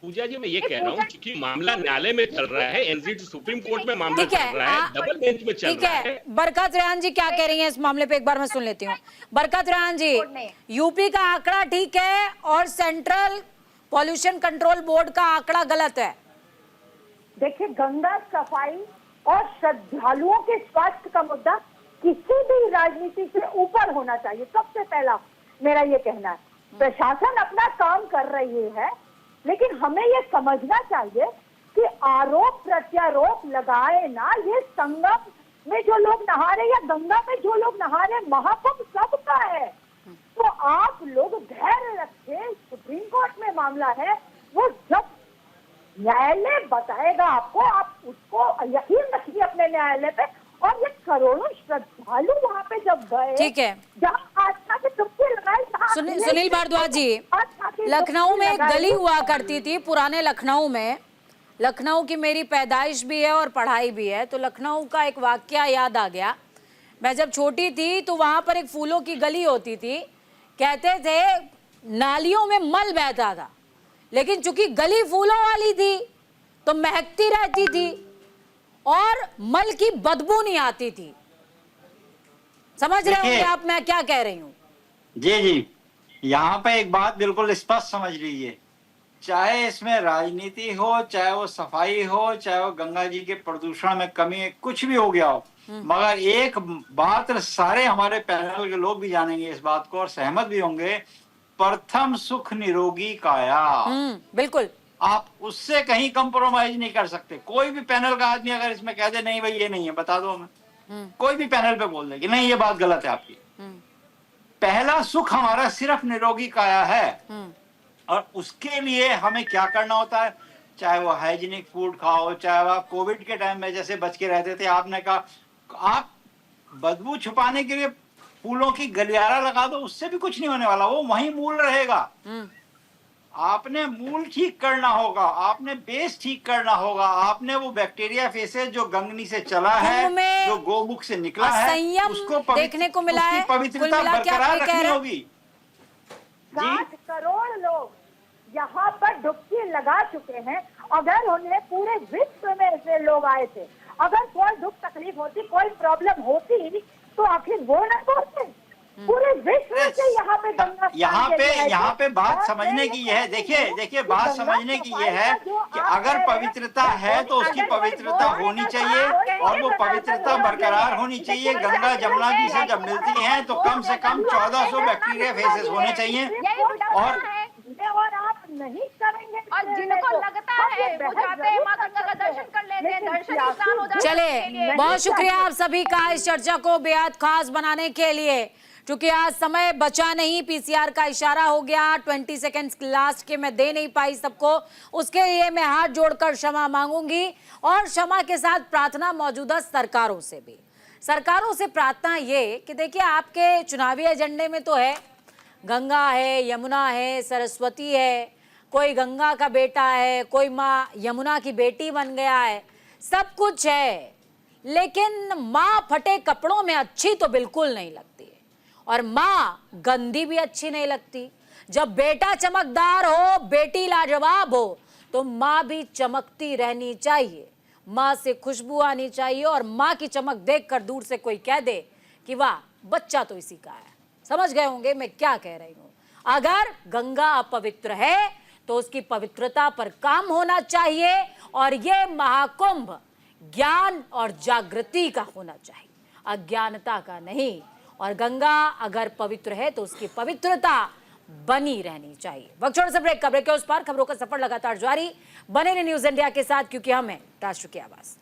पूजा जी मैं ये कह रहा हूँ कि मामला न्यायालय में चल रहा है, एनजीटी सुप्रीम कोर्ट में मामला चल रहा है, डबल बेंच में चल रहा है। बरकत रेहान जी क्या कह रही हैं इस मामले पे, एक बार मैं सुन लेती हूँ। बरकत रेहान जी, यूपी का आंकड़ा ठीक है और सेंट्रल पॉल्यूशन कंट्रोल बोर्ड का आंकड़ा गलत है। देखिए, गंगा सफाई और श्रद्धालुओं के स्वास्थ्य का मुद्दा किसी भी राजनीति से ऊपर होना चाहिए, सबसे पहला मेरा ये कहना है। प्रशासन अपना काम कर रही है, लेकिन हमें ये समझना चाहिए कि आरोप प्रत्यारोप लगाए ना, ये संगम में जो लोग नहा रहे या गंगा में जो लोग नहा रहे, महाकुंभ सबका है। तो आप लोग धैर्य रखें, सुप्रीम कोर्ट में मामला है, वो जब न्यायालय बताएगा आपको, आप उसको यकीन रखिए अपने न्यायालय पे। और ये करोड़ों श्रद्धालु वहाँ पे जब गए, ठीक है, जहाँ आस्था के डुबकी लगाई, सुनील भारद्वाज जी, लखनऊ में एक गली हुआ करती थी, पुराने लखनऊ में, लखनऊ की मेरी पैदाइश भी है और पढ़ाई भी है, तो लखनऊ का एक वाकया याद आ गया। मैं जब छोटी थी तो वहां पर एक फूलों की गली होती थी, कहते थे नालियों में मल बहता था, लेकिन चूंकि गली फूलों वाली थी तो महकती रहती थी और मल की बदबू नहीं आती थी। समझ रहे होंगे आप मैं क्या कह रही हूँ? जी जी, यहाँ पे एक बात बिल्कुल स्पष्ट समझ लीजिए, चाहे इसमें राजनीति हो, चाहे वो सफाई हो, चाहे वो गंगा जी के प्रदूषण में कमी, कुछ भी हो गया हो, मगर एक बात सारे हमारे पैनल के लोग भी जानेंगे इस बात को और सहमत भी होंगे, प्रथम सुख निरोगी काया। बिल्कुल, आप उससे कहीं कंप्रोमाइज नहीं कर सकते। कोई भी पैनल का आदमी अगर इसमें कह दे नहीं भाई ये नहीं है, बता दो हमें, कोई भी पैनल पे बोल दे कि नहीं ये बात गलत है आपकी। पहला सुख हमारा सिर्फ निरोगी काया है, और उसके लिए हमें क्या करना होता है, चाहे वो हाइजीनिक फूड खाओ, चाहे वो कोविड के टाइम में जैसे बच के रहते थे, आपने कहा आप बदबू छुपाने के लिए फूलों की गलियारा लगा दो, उससे भी कुछ नहीं होने वाला, वो वहीं मूल रहेगा। आपने मूल ठीक करना होगा, आपने बेस ठीक करना होगा, आपने वो बैक्टीरिया फेसेस जो गंगनी से चला है, जो गोमुख से निकला है, उसको देखने को मिला है, पवित्रता बरकरार रखनी होगी। 60 करोड़ लोग यहाँ पर डुबकी लगा चुके हैं। अगर उन्हें पूरे विश्व में ऐसे लोग आए थे, अगर कोई दुख तकलीफ होती, कोई प्रॉब्लम होती, तो आखिर वो न करते। पूरे विश्व से यहाँ पे गंगा, यहाँ पे बात समझने की यह है, देखिए बात समझने की यह है कि अगर पवित्रता है तो उसकी पवित्रता होनी चाहिए और वो पवित्रता बरकरार होनी चाहिए। गंगा जमुना जी से जब मिलती हैं तो कम से कम 1400 बैक्टीरिया फेसेस होने चाहिए, और आप नहीं करेंगे, और जिनको लगता है वो जाते हैं माँ गंगा का दर्शन कर लेते हैं, दर्शन स्नान हो जाता है। चले, बहुत शुक्रिया आप सभी का इस चर्चा को बेहद खास बनाने के लिए। क्योंकि आज समय बचा नहीं, पीसीआर का इशारा हो गया, 20 सेकेंड्स लास्ट के मैं दे नहीं पाई सबको, उसके लिए मैं हाथ जोड़कर क्षमा मांगूंगी और क्षमा के साथ प्रार्थना मौजूदा सरकारों से भी। सरकारों से प्रार्थना ये कि देखिए आपके चुनावी एजेंडे में तो है, गंगा है, यमुना है, सरस्वती है, कोई गंगा का बेटा है, कोई माँ यमुना की बेटी बन गया है, सब कुछ है, लेकिन माँ फटे कपड़ों में अच्छी तो बिल्कुल नहीं लगती है और माँ गंदी भी अच्छी नहीं लगती। जब बेटा चमकदार हो, बेटी लाजवाब हो, तो माँ भी चमकती रहनी चाहिए, माँ से खुशबू आनी चाहिए और माँ की चमक देखकर दूर से कोई कह दे कि वाह बच्चा तो इसी का है। समझ गए होंगे मैं क्या कह रही हूँ। अगर गंगा अपवित्र है तो उसकी पवित्रता पर काम होना चाहिए और ये महाकुंभ ज्ञान और जागृति का होना चाहिए, अज्ञानता का नहीं। और गंगा अगर पवित्र है तो उसकी पवित्रता बनी रहनी चाहिए। वक्त छोड़ से ब्रेक के उस पार, खबरों का सफर लगातार जारी। बने रहिए न्यूज़ इंडिया के साथ, क्योंकि हम हैं राष्ट्र की आवाज।